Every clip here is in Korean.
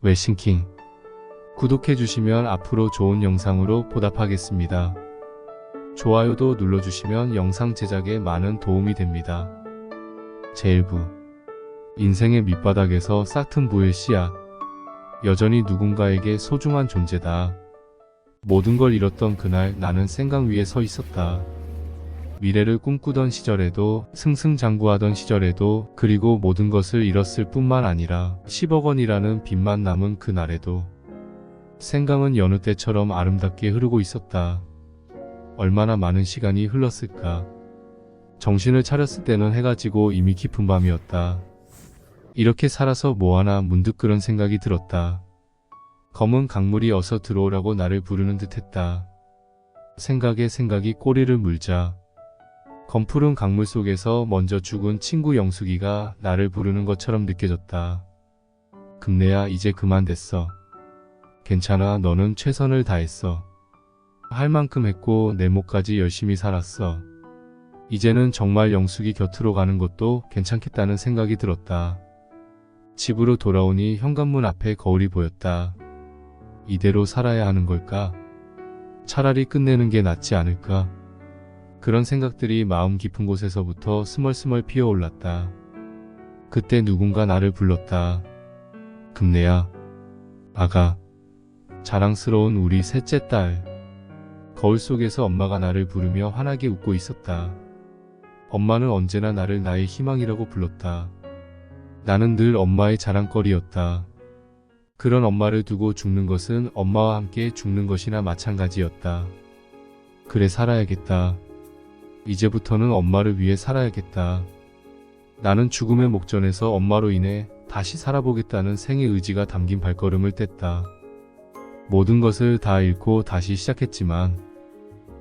웰싱킹. 구독해주시면 앞으로 좋은 영상으로 보답하겠습니다. 좋아요도 눌러주시면 영상 제작에 많은 도움이 됩니다. 제1부. 인생의 밑바닥에서 싹튼 부의 씨앗. 여전히 누군가에게 소중한 존재다. 모든 걸 잃었던 그날 나는 생강 위에 서 있었다. 미래를 꿈꾸던 시절에도, 승승장구하던 시절에도, 그리고 모든 것을 잃었을 뿐만 아니라 10억 원이라는 빚만 남은 그날에도 생강은 여느 때처럼 아름답게 흐르고 있었다. 얼마나 많은 시간이 흘렀을까. 정신을 차렸을 때는 해가 지고 이미 깊은 밤이었다. 이렇게 살아서 뭐하나 문득 그런 생각이 들었다. 검은 강물이 어서 들어오라고 나를 부르는 듯했다. 생각에 생각이 꼬리를 물자 검푸른 강물 속에서 먼저 죽은 친구 영숙이가 나를 부르는 것처럼 느껴졌다. 금내야, 이제 그만 됐어. 괜찮아, 너는 최선을 다했어. 할 만큼 했고 내 몫까지 열심히 살았어. 이제는 정말 영숙이 곁으로 가는 것도 괜찮겠다는 생각이 들었다. 집으로 돌아오니 현관문 앞에 거울이 보였다. 이대로 살아야 하는 걸까? 차라리 끝내는 게 낫지 않을까? 그런 생각들이 마음 깊은 곳에서부터 스멀스멀 피어올랐다. 그때 누군가 나를 불렀다. 금내야. 아가. 자랑스러운 우리 셋째 딸. 거울 속에서 엄마가 나를 부르며 환하게 웃고 있었다. 엄마는 언제나 나를 나의 희망이라고 불렀다. 나는 늘 엄마의 자랑거리였다. 그런 엄마를 두고 죽는 것은 엄마와 함께 죽는 것이나 마찬가지였다. 그래, 살아야겠다. 이제부터는 엄마를 위해 살아야겠다. 나는 죽음의 목전에서 엄마로 인해 다시 살아보겠다는 생의 의지가 담긴 발걸음을 뗐다. 모든 것을 다 잃고 다시 시작했지만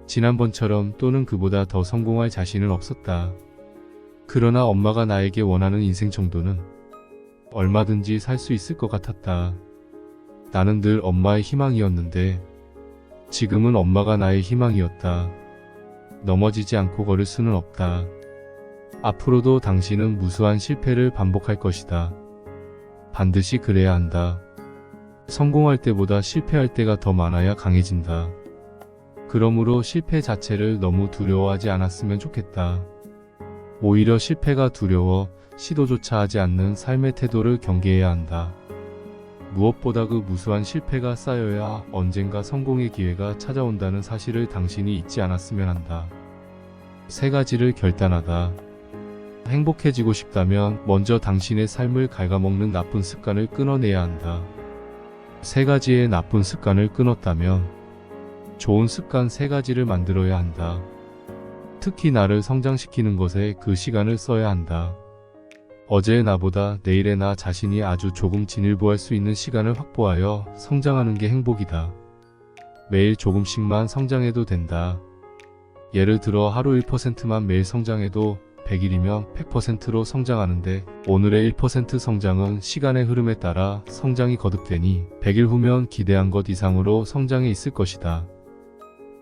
지난번처럼 또는 그보다 더 성공할 자신은 없었다. 그러나 엄마가 나에게 원하는 인생 정도는 얼마든지 살 수 있을 것 같았다. 나는 늘 엄마의 희망이었는데 지금은 엄마가 나의 희망이었다. 넘어지지 않고 걸을 수는 없다. 앞으로도 당신은 무수한 실패를 반복할 것이다. 반드시 그래야 한다. 성공할 때보다 실패할 때가 더 많아야 강해진다. 그러므로 실패 자체를 너무 두려워하지 않았으면 좋겠다. 오히려 실패가 두려워 시도조차 하지 않는 삶의 태도를 경계해야 한다. 무엇보다 그 무수한 실패가 쌓여야 언젠가 성공의 기회가 찾아온다는 사실을 당신이 잊지 않았으면 한다. 3가지를 결단하다. 행복해지고 싶다면 먼저 당신의 삶을 갉아먹는 나쁜 습관을 끊어내야 한다. 3가지의 나쁜 습관을 끊었다면 좋은 습관 3가지를 만들어야 한다. 특히 나를 성장시키는 것에 그 시간을 써야 한다. 어제의 나보다 내일의 나 자신이 아주 조금 진일보할 수 있는 시간을 확보하여 성장하는 게 행복이다. 매일 조금씩만 성장해도 된다. 예를 들어 하루 1%만 매일 성장해도 100일이면 100%로 성장하는데 오늘의 1% 성장은 시간의 흐름에 따라 성장이 거듭되니 100일 후면 기대한 것 이상으로 성장해 있을 것이다.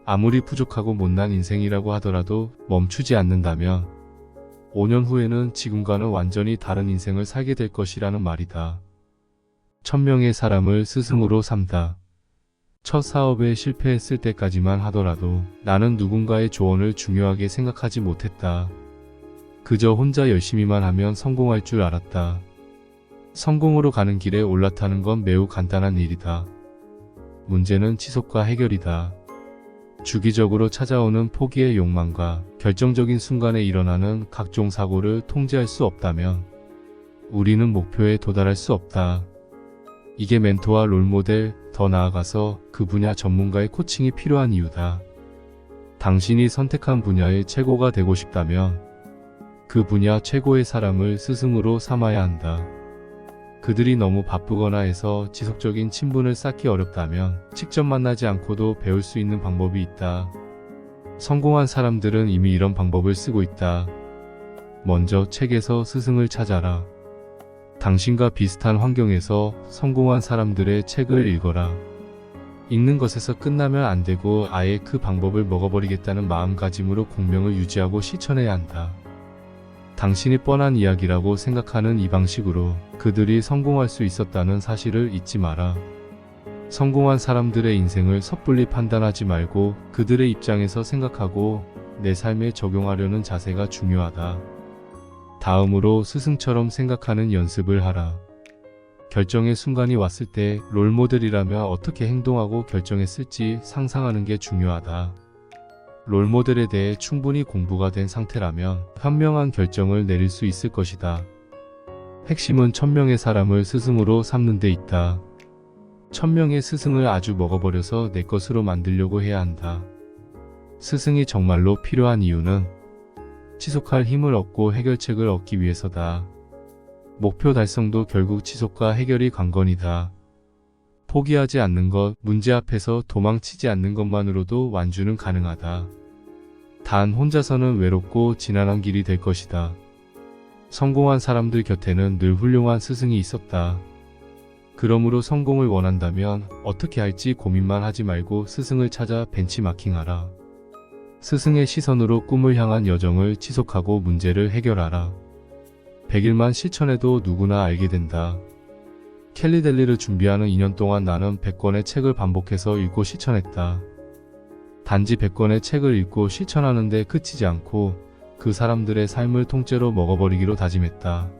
아무리 부족하고 못난 인생이라고 하더라도 멈추지 않는다면 5년 후에는 지금과는 완전히 다른 인생을 살게 될 것이라는 말이다. 1000명의 사람을 스승으로 삼다. 첫 사업에 실패했을 때까지만 하더라도 나는 누군가의 조언을 중요하게 생각하지 못했다. 그저 혼자 열심히만 하면 성공할 줄 알았다. 성공으로 가는 길에 올라타는 건 매우 간단한 일이다. 문제는 지속과 해결이다. 주기적으로 찾아오는 포기의 욕망과 결정적인 순간에 일어나는 각종 사고를 통제할 수 없다면 우리는 목표에 도달할 수 없다. 이게 멘토와 롤모델, 더 나아가서 그 분야 전문가의 코칭이 필요한 이유다. 당신이 선택한 분야의 최고가 되고 싶다면 그 분야 최고의 사람을 스승으로 삼아야 한다. 그들이 너무 바쁘거나 해서 지속적인 친분을 쌓기 어렵다면 직접 만나지 않고도 배울 수 있는 방법이 있다. 성공한 사람들은 이미 이런 방법을 쓰고 있다. 먼저 책에서 스승을 찾아라. 당신과 비슷한 환경에서 성공한 사람들의 책을 읽어라. 읽는 것에서 끝나면 안 되고 아예 그 방법을 먹어버리겠다는 마음가짐으로 공명을 유지하고 실천해야 한다. 당신이 뻔한 이야기라고 생각하는 이 방식으로 그들이 성공할 수 있었다는 사실을 잊지 마라. 성공한 사람들의 인생을 섣불리 판단하지 말고 그들의 입장에서 생각하고 내 삶에 적용하려는 자세가 중요하다. 다음으로 스승처럼 생각하는 연습을 하라. 결정의 순간이 왔을 때 롤모델이라면 어떻게 행동하고 결정했을지 상상하는 게 중요하다. 롤모델에 대해 충분히 공부가 된 상태라면 현명한 결정을 내릴 수 있을 것이다. 핵심은 1000명의 사람을 스승으로 삼는 데 있다. 1000명의 스승을 아주 먹어버려서 내 것으로 만들려고 해야 한다. 스승이 정말로 필요한 이유는 지속할 힘을 얻고 해결책을 얻기 위해서다. 목표 달성도 결국 지속과 해결이 관건이다. 포기하지 않는 것, 문제 앞에서 도망치지 않는 것만으로도 완주는 가능하다. 단 혼자서는 외롭고 지난한 길이 될 것이다. 성공한 사람들 곁에는 늘 훌륭한 스승이 있었다. 그러므로 성공을 원한다면 어떻게 할지 고민만 하지 말고 스승을 찾아 벤치마킹하라. 스승의 시선으로 꿈을 향한 여정을 지속하고 문제를 해결하라. 100일만 실천해도 누구나 알게 된다. 켈리 델리를 준비하는 2년 동안 나는 100권의 책을 반복해서 읽고 실천했다. 단지 100권의 책을 읽고 실천하는데 그치지 않고 그 사람들의 삶을 통째로 먹어버리기로 다짐했다.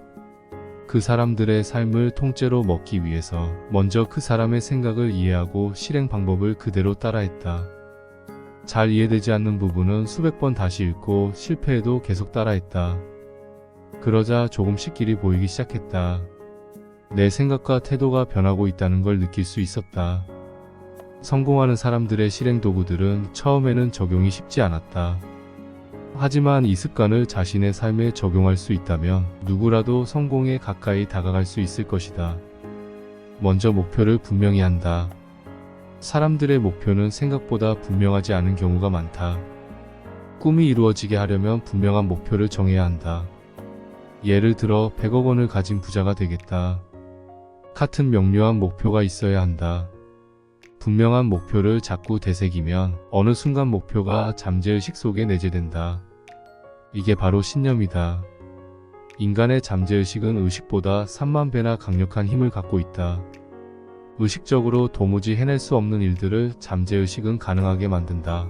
그 사람들의 삶을 통째로 먹기 위해서 먼저 그 사람의 생각을 이해하고 실행 방법을 그대로 따라했다. 잘 이해되지 않는 부분은 수백 번 다시 읽고 실패해도 계속 따라했다. 그러자 조금씩 길이 보이기 시작했다. 내 생각과 태도가 변하고 있다는 걸 느낄 수 있었다. 성공하는 사람들의 실행 도구들은 처음에는 적용이 쉽지 않았다. 하지만 이 습관을 자신의 삶에 적용할 수 있다면 누구라도 성공에 가까이 다가갈 수 있을 것이다. 먼저 목표를 분명히 한다. 사람들의 목표는 생각보다 분명하지 않은 경우가 많다. 꿈이 이루어지게 하려면 분명한 목표를 정해야 한다. 예를 들어 100억 원을 가진 부자가 되겠다. 같은 명료한 목표가 있어야 한다. 분명한 목표를 자꾸 되새기면 어느 순간 목표가 잠재의식 속에 내재된다. 이게 바로 신념이다. 인간의 잠재의식은 의식보다 3만 배나 강력한 힘을 갖고 있다. 의식적으로 도무지 해낼 수 없는 일들을 잠재의식은 가능하게 만든다.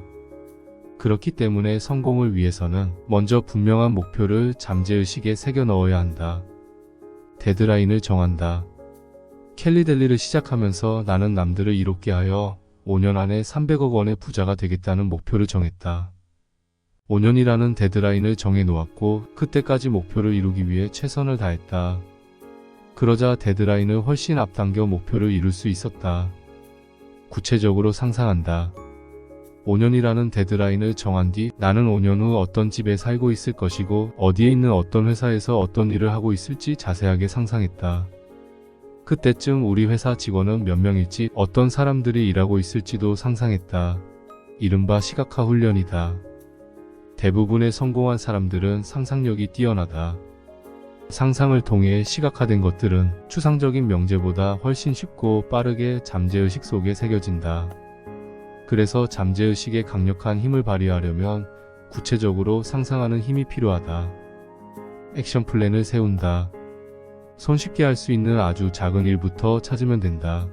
그렇기 때문에 성공을 위해서는 먼저 분명한 목표를 잠재의식에 새겨 넣어야 한다. 데드라인을 정한다. 켈리 델리를 시작하면서 나는 남들을 이롭게 하여 5년 안에 300억 원의 부자가 되겠다는 목표를 정했다. 5년이라는 데드라인을 정해 놓았고 그때까지 목표를 이루기 위해 최선을 다했다. 그러자 데드라인을 훨씬 앞당겨 목표를 이룰 수 있었다. 구체적으로 상상한다. 5년이라는 데드라인을 정한 뒤 나는 5년 후 어떤 집에 살고 있을 것이고 어디에 있는 어떤 회사에서 어떤 일을 하고 있을지 자세하게 상상했다. 그때쯤 우리 회사 직원은 몇 명일지 어떤 사람들이 일하고 있을지도 상상했다. 이른바 시각화 훈련이다. 대부분의 성공한 사람들은 상상력이 뛰어나다. 상상을 통해 시각화된 것들은 추상적인 명제보다 훨씬 쉽고 빠르게 잠재의식 속에 새겨진다. 그래서 잠재의식의 강력한 힘을 발휘하려면 구체적으로 상상하는 힘이 필요하다. 액션 플랜을 세운다. 손쉽게 할 수 있는 아주 작은 일부터 찾으면 된다.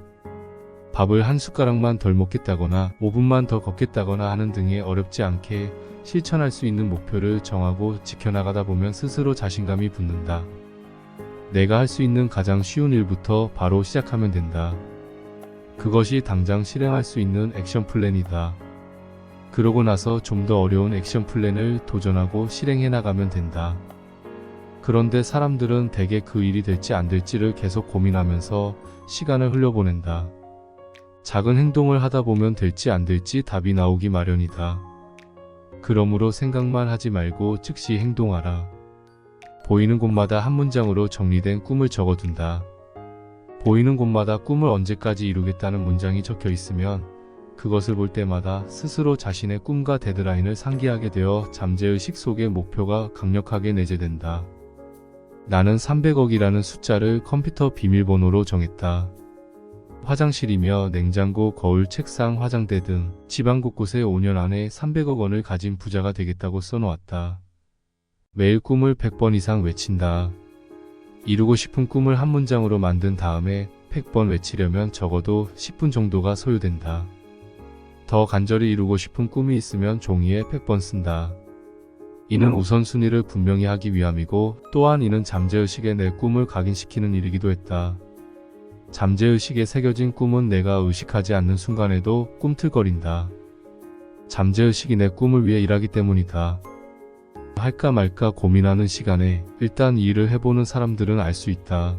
밥을 한 숟가락만 덜 먹겠다거나 5분만 더 걷겠다거나 하는 등의 어렵지 않게 실천할 수 있는 목표를 정하고 지켜나가다 보면 스스로 자신감이 붙는다. 내가 할 수 있는 가장 쉬운 일부터 바로 시작하면 된다. 그것이 당장 실행할 수 있는 액션 플랜이다. 그러고 나서 좀 더 어려운 액션 플랜을 도전하고 실행해 나가면 된다. 그런데 사람들은 대개 그 일이 될지 안 될지를 계속 고민하면서 시간을 흘려보낸다. 작은 행동을 하다 보면 될지 안 될지 답이 나오기 마련이다. 그러므로 생각만 하지 말고 즉시 행동하라. 보이는 곳마다 한 문장으로 정리된 꿈을 적어둔다. 보이는 곳마다 꿈을 언제까지 이루겠다는 문장이 적혀 있으면 그것을 볼 때마다 스스로 자신의 꿈과 데드라인을 상기하게 되어 잠재의식 속의 목표가 강력하게 내재된다. 나는 300억이라는 숫자를 컴퓨터 비밀번호로 정했다. 화장실이며 냉장고, 거울, 책상, 화장대 등 집안 곳곳에 5년 안에 300억 원을 가진 부자가 되겠다고 써놓았다. 매일 꿈을 100번 이상 외친다. 이루고 싶은 꿈을 한 문장으로 만든 다음에 100번 외치려면 적어도 10분 정도가 소요된다. 더 간절히 이루고 싶은 꿈이 있으면 종이에 100번 쓴다. 이는 우선순위를 분명히 하기 위함이고, 또한 이는 잠재의식에 내 꿈을 각인시키는 일이기도 했다. 잠재의식에 새겨진 꿈은 내가 의식하지 않는 순간에도 꿈틀거린다. 잠재의식이 내 꿈을 위해 일하기 때문이다. 할까 말까 고민하는 시간에 일단 이 일을 해보는 사람들은 알 수 있다.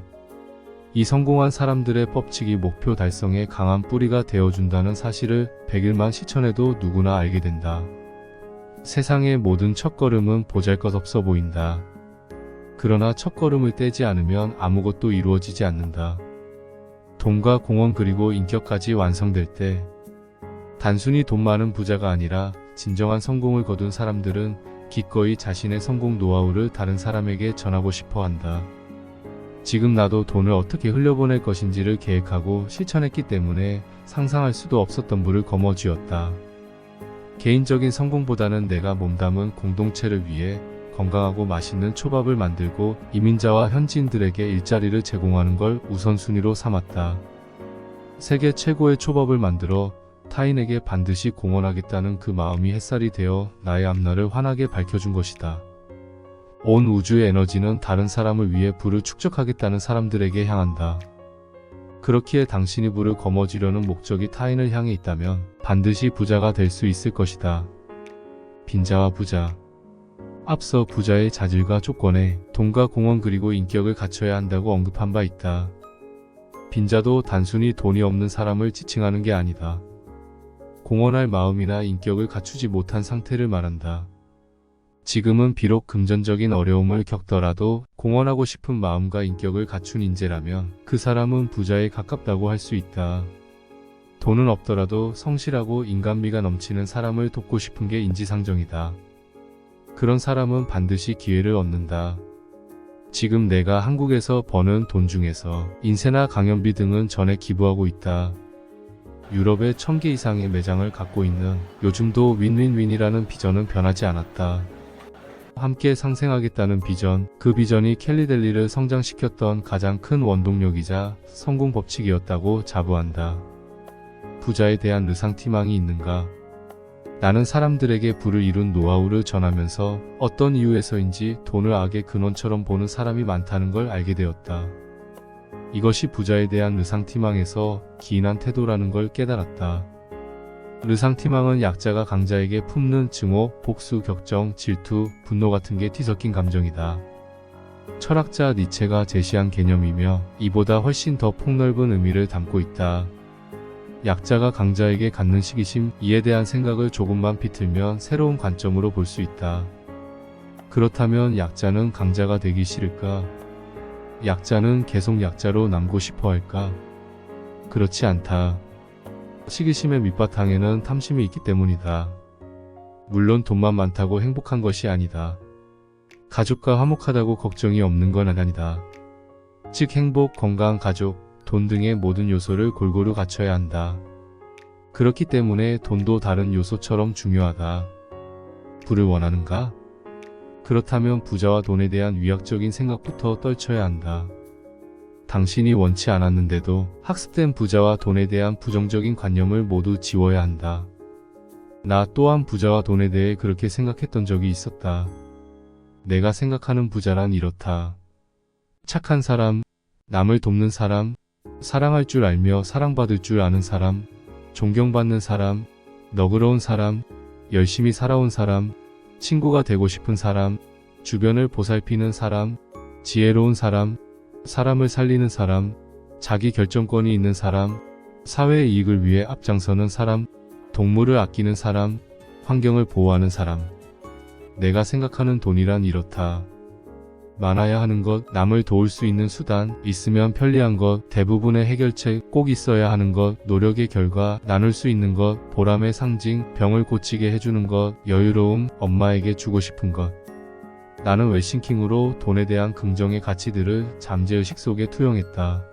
이 성공한 사람들의 법칙이 목표 달성에 강한 뿌리가 되어준다는 사실을 100일만 실천해도 누구나 알게 된다. 세상의 모든 첫걸음은 보잘것없어 보인다. 그러나 첫걸음을 떼지 않으면 아무것도 이루어지지 않는다. 돈과 공헌 그리고 인격까지 완성될 때, 단순히 돈 많은 부자가 아니라 진정한 성공을 거둔 사람들은 기꺼이 자신의 성공 노하우를 다른 사람에게 전하고 싶어 한다. 지금 나도 돈을 어떻게 흘려보낼 것인지를 계획하고 실천했기 때문에 상상할 수도 없었던 부를 거머쥐었다. 개인적인 성공보다는 내가 몸담은 공동체를 위해 건강하고 맛있는 초밥을 만들고 이민자와 현지인들에게 일자리를 제공하는 걸 우선순위로 삼았다. 세계 최고의 초밥을 만들어 타인에게 반드시 공헌하겠다는 그 마음이 햇살이 되어 나의 앞날을 환하게 밝혀준 것이다. 온 우주의 에너지는 다른 사람을 위해 부를 축적하겠다는 사람들에게 향한다. 그렇기에 당신이 부를 거머쥐려는 목적이 타인을 향해 있다면 반드시 부자가 될 수 있을 것이다. 빈자와 부자. 앞서 부자의 자질과 조건에 돈과 공헌 그리고 인격을 갖춰야 한다고 언급한 바 있다. 빈자도 단순히 돈이 없는 사람을 지칭하는 게 아니다. 공헌할 마음이나 인격을 갖추지 못한 상태를 말한다. 지금은 비록 금전적인 어려움을 겪더라도 공헌하고 싶은 마음과 인격을 갖춘 인재라면 그 사람은 부자에 가깝다고 할 수 있다. 돈은 없더라도 성실하고 인간미가 넘치는 사람을 돕고 싶은 게 인지상정이다. 그런 사람은 반드시 기회를 얻는다. 지금 내가 한국에서 버는 돈 중에서 인쇄나 강연비 등은 전에 기부하고 있다. 유럽에 1000개 이상의 매장을 갖고 있는 요즘도 윈윈윈이라는 비전은 변하지 않았다. 함께 상생하겠다는 비전, 그 비전이 캘리델리를 성장시켰던 가장 큰 원동력이자 성공 법칙이었다고 자부한다. 부자에 대한 르상티망이 있는가? 나는 사람들에게 부를 이룬 노하우를 전하면서 어떤 이유에서인지 돈을 악의 근원처럼 보는 사람이 많다는 걸 알게 되었다. 이것이 부자에 대한 르상티망에서 기인한 태도라는 걸 깨달았다. 르상티망은 약자가 강자에게 품는 증오, 복수, 격정, 질투, 분노 같은 게 뒤섞인 감정이다. 철학자 니체가 제시한 개념이며 이보다 훨씬 더 폭넓은 의미를 담고 있다. 약자가 강자에게 갖는 시기심, 이에 대한 생각을 조금만 비틀면 새로운 관점으로 볼 수 있다. 그렇다면 약자는 강자가 되기 싫을까? 약자는 계속 약자로 남고 싶어 할까? 그렇지 않다. 시기심의 밑바탕에는 탐심이 있기 때문이다. 물론 돈만 많다고 행복한 것이 아니다. 가족과 화목하다고 걱정이 없는 건 아니다. 즉 행복, 건강, 가족, 돈 등의 모든 요소를 골고루 갖춰야 한다. 그렇기 때문에 돈도 다른 요소처럼 중요하다. 부를 원하는가? 그렇다면 부자와 돈에 대한 위약적인 생각부터 떨쳐야 한다. 당신이 원치 않았는데도 학습된 부자와 돈에 대한 부정적인 관념을 모두 지워야 한다. 나 또한 부자와 돈에 대해 그렇게 생각했던 적이 있었다. 내가 생각하는 부자란 이렇다. 착한 사람, 남을 돕는 사람, 사랑할 줄 알며 사랑받을 줄 아는 사람, 존경받는 사람, 너그러운 사람, 열심히 살아온 사람, 친구가 되고 싶은 사람, 주변을 보살피는 사람, 지혜로운 사람, 사람을 살리는 사람, 자기 결정권이 있는 사람, 사회의 이익을 위해 앞장서는 사람, 동물을 아끼는 사람, 환경을 보호하는 사람. 내가 생각하는 돈이란 이렇다. 많아야 하는 것, 남을 도울 수 있는 수단, 있으면 편리한 것, 대부분의 해결책, 꼭 있어야 하는 것, 노력의 결과, 나눌 수 있는 것, 보람의 상징, 병을 고치게 해주는 것, 여유로움, 엄마에게 주고 싶은 것. 나는 웰싱킹으로 돈에 대한 긍정의 가치들을 잠재의식 속에 투영했다.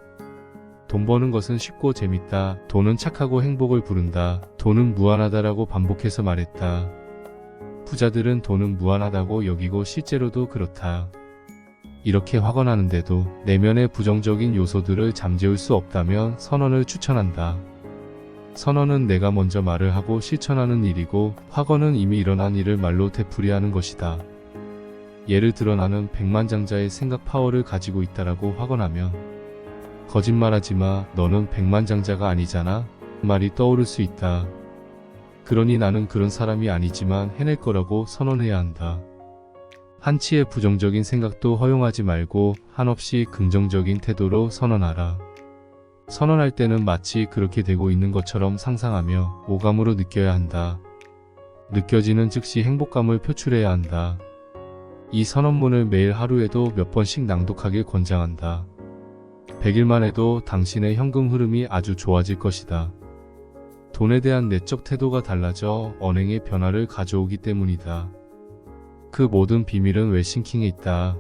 돈 버는 것은 쉽고 재밌다. 돈은 착하고 행복을 부른다. 돈은 무한하다라고 반복해서 말했다. 부자들은 돈은 무한하다고 여기고 실제로도 그렇다. 이렇게 확언하는데도 내면의 부정적인 요소들을 잠재울 수 없다면 선언을 추천한다. 선언은 내가 먼저 말을 하고 실천하는 일이고, 확언은 이미 일어난 일을 말로 되풀이하는 것이다. 예를 들어 나는 백만장자의 생각 파워를 가지고 있다라고 확언하면, 거짓말하지 마, 너는 백만장자가 아니잖아? 말이 떠오를 수 있다. 그러니 나는 그런 사람이 아니지만 해낼 거라고 선언해야 한다. 한치의 부정적인 생각도 허용하지 말고 한없이 긍정적인 태도로 선언하라. 선언할 때는 마치 그렇게 되고 있는 것처럼 상상하며 오감으로 느껴야 한다. 느껴지는 즉시 행복감을 표출해야 한다. 이 선언문을 매일 하루에도 몇 번씩 낭독하길 권장한다. 100일만 해도 당신의 현금 흐름이 아주 좋아질 것이다. 돈에 대한 내적 태도가 달라져 언행의 변화를 가져오기 때문이다. 그 모든 비밀은 웰싱킹에 있다.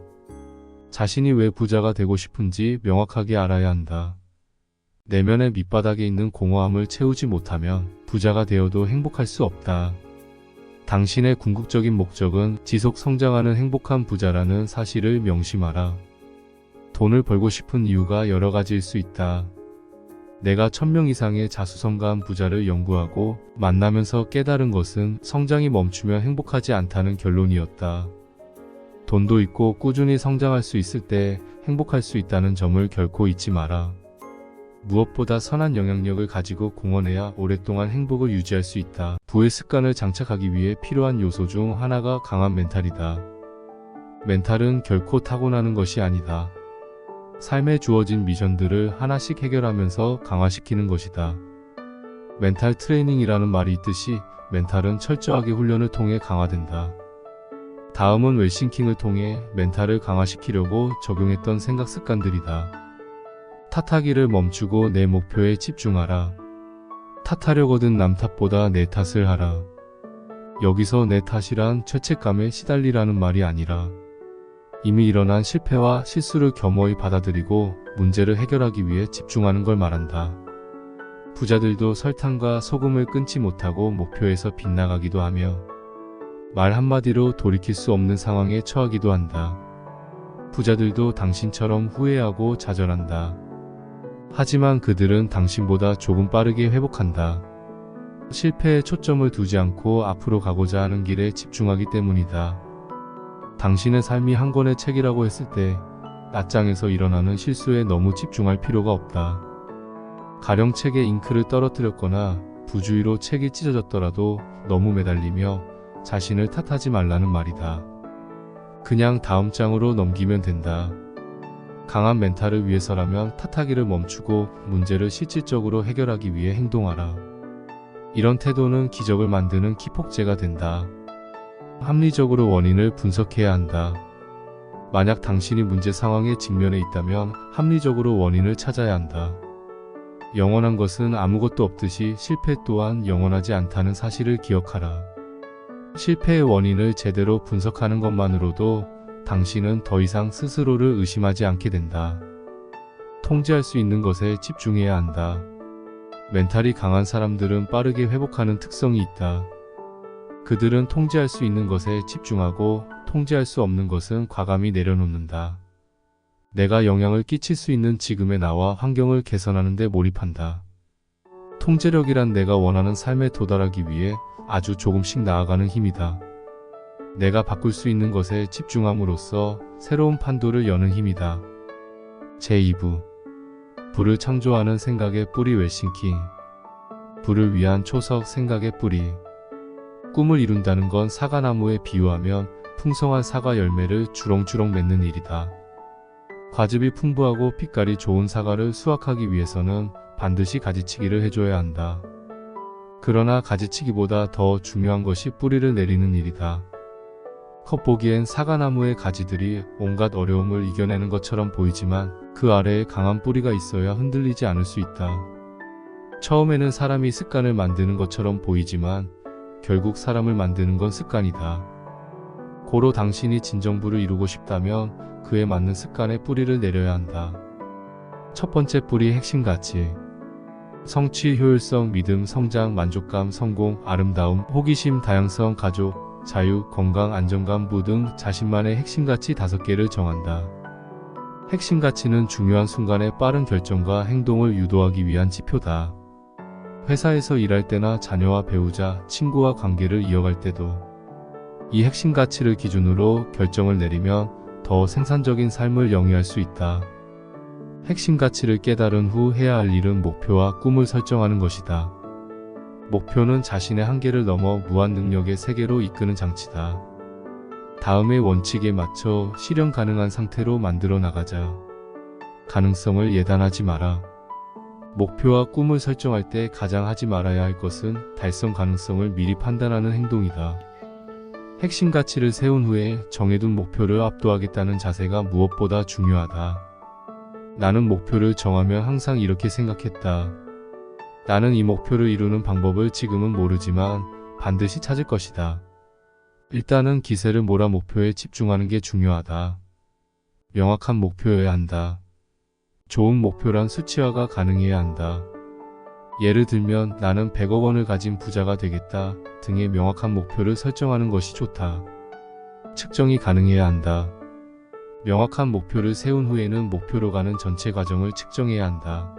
자신이 왜 부자가 되고 싶은지 명확하게 알아야 한다. 내면의 밑바닥에 있는 공허함을 채우지 못하면 부자가 되어도 행복할 수 없다. 당신의 궁극적인 목적은 지속 성장하는 행복한 부자라는 사실을 명심하라. 돈을 벌고 싶은 이유가 여러 가지일 수 있다. 내가 1000명 이상의 자수성가한 부자를 연구하고 만나면서 깨달은 것은 성장이 멈추면 행복하지 않다는 결론이었다. 돈도 있고 꾸준히 성장할 수 있을 때 행복할 수 있다는 점을 결코 잊지 마라. 무엇보다 선한 영향력을 가지고 공헌해야 오랫동안 행복을 유지할 수 있다. 부의 습관을 장착하기 위해 필요한 요소 중 하나가 강한 멘탈이다. 멘탈은 결코 타고나는 것이 아니다. 삶에 주어진 미션들을 하나씩 해결하면서 강화시키는 것이다. 멘탈 트레이닝이라는 말이 있듯이 멘탈은 철저하게 훈련을 통해 강화된다. 다음은 웰싱킹을 통해 멘탈을 강화시키려고 적용했던 생각 습관들이다. 탓하기를 멈추고 내 목표에 집중하라. 탓하려거든 남 탓보다 내 탓을 하라. 여기서 내 탓이란 죄책감에 시달리라는 말이 아니라 이미 일어난 실패와 실수를 겸허히 받아들이고 문제를 해결하기 위해 집중하는 걸 말한다. 부자들도 설탕과 소금을 끊지 못하고 목표에서 빗나가기도 하며 말 한마디로 돌이킬 수 없는 상황에 처하기도 한다. 부자들도 당신처럼 후회하고 좌절한다. 하지만 그들은 당신보다 조금 빠르게 회복한다. 실패에 초점을 두지 않고 앞으로 가고자 하는 길에 집중하기 때문이다. 당신의 삶이 한 권의 책이라고 했을 때 낮장에서 일어나는 실수에 너무 집중할 필요가 없다. 가령 책에 잉크를 떨어뜨렸거나 부주의로 책이 찢어졌더라도 너무 매달리며 자신을 탓하지 말라는 말이다. 그냥 다음 장으로 넘기면 된다. 강한 멘탈을 위해서라면 탓하기를 멈추고 문제를 실질적으로 해결하기 위해 행동하라. 이런 태도는 기적을 만드는 기폭제가 된다. 합리적으로 원인을 분석해야 한다. 만약 당신이 문제 상황에 직면해 있다면 합리적으로 원인을 찾아야 한다. 영원한 것은 아무것도 없듯이 실패 또한 영원하지 않다는 사실을 기억하라. 실패의 원인을 제대로 분석하는 것만으로도 당신은 더 이상 스스로를 의심하지 않게 된다. 통제할 수 있는 것에 집중해야 한다. 멘탈이 강한 사람들은 빠르게 회복하는 특성이 있다. 그들은 통제할 수 있는 것에 집중하고 통제할 수 없는 것은 과감히 내려놓는다. 내가 영향을 끼칠 수 있는 지금의 나와 환경을 개선하는 데 몰입한다. 통제력이란 내가 원하는 삶에 도달하기 위해 아주 조금씩 나아가는 힘이다. 내가 바꿀 수 있는 것에 집중함으로써 새로운 판도를 여는 힘이다. 제2부 부를 창조하는 생각의 뿌리 웰싱킹. 부를 위한 초석 생각의 뿌리. 꿈을 이룬다는 건 사과나무에 비유하면 풍성한 사과 열매를 주렁주렁 맺는 일이다. 과즙이 풍부하고 빛깔이 좋은 사과를 수확하기 위해서는 반드시 가지치기를 해줘야 한다. 그러나 가지치기보다 더 중요한 것이 뿌리를 내리는 일이다. 겉보기엔 사과나무의 가지들이 온갖 어려움을 이겨내는 것처럼 보이지만 그 아래에 강한 뿌리가 있어야 흔들리지 않을 수 있다. 처음에는 사람이 습관을 만드는 것처럼 보이지만 결국 사람을 만드는 건 습관이다. 고로 당신이 진정부를 이루고 싶다면 그에 맞는 습관의 뿌리를 내려야 한다. 첫 번째 뿌리 핵심 가치. 성취, 효율성, 믿음, 성장, 만족감, 성공, 아름다움, 호기심, 다양성, 가족, 자유, 건강, 안정감 등 자신만의 핵심 가치 5개를 정한다. 핵심 가치는 중요한 순간에 빠른 결정과 행동을 유도하기 위한 지표다. 회사에서 일할 때나 자녀와 배우자, 친구와 관계를 이어갈 때도 이 핵심 가치를 기준으로 결정을 내리면 더 생산적인 삶을 영위할 수 있다. 핵심 가치를 깨달은 후 해야 할 일은 목표와 꿈을 설정하는 것이다. 목표는 자신의 한계를 넘어 무한 능력의 세계로 이끄는 장치다. 다음의 원칙에 맞춰 실현 가능한 상태로 만들어 나가자. 가능성을 예단하지 마라. 목표와 꿈을 설정할 때 가장 하지 말아야 할 것은 달성 가능성을 미리 판단하는 행동이다. 핵심 가치를 세운 후에 정해둔 목표를 압도하겠다는 자세가 무엇보다 중요하다. 나는 목표를 정하면 항상 이렇게 생각했다. 나는 이 목표를 이루는 방법을 지금은 모르지만 반드시 찾을 것이다. 일단은 기세를 몰아 목표에 집중하는 게 중요하다. 명확한 목표여야 한다. 좋은 목표란 수치화가 가능해야 한다. 예를 들면 나는 100억 원을 가진 부자가 되겠다 등의 명확한 목표를 설정하는 것이 좋다. 측정이 가능해야 한다. 명확한 목표를 세운 후에는 목표로 가는 전체 과정을 측정해야 한다.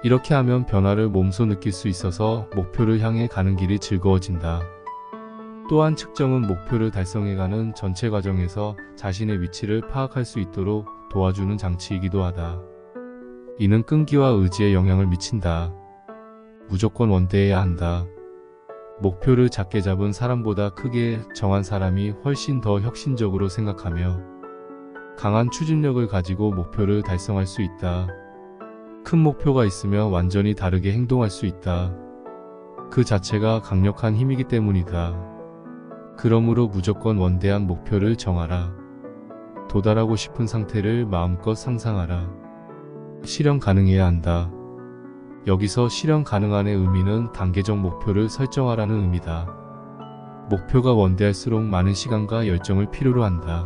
이렇게 하면 변화를 몸소 느낄 수 있어서 목표를 향해 가는 길이 즐거워진다. 또한 측정은 목표를 달성해가는 전체 과정에서 자신의 위치를 파악할 수 있도록 도와주는 장치이기도 하다. 이는 끈기와 의지에 영향을 미친다. 무조건 원대해야 한다. 목표를 작게 잡은 사람보다 크게 정한 사람이 훨씬 더 혁신적으로 생각하며 강한 추진력을 가지고 목표를 달성할 수 있다. 큰 목표가 있으면 완전히 다르게 행동할 수 있다. 그 자체가 강력한 힘이기 때문이다. 그러므로 무조건 원대한 목표를 정하라. 도달하고 싶은 상태를 마음껏 상상하라. 실현 가능해야 한다. 여기서 실현 가능한의 의미는 단계적 목표를 설정하라는 의미다. 목표가 원대할수록 많은 시간과 열정을 필요로 한다.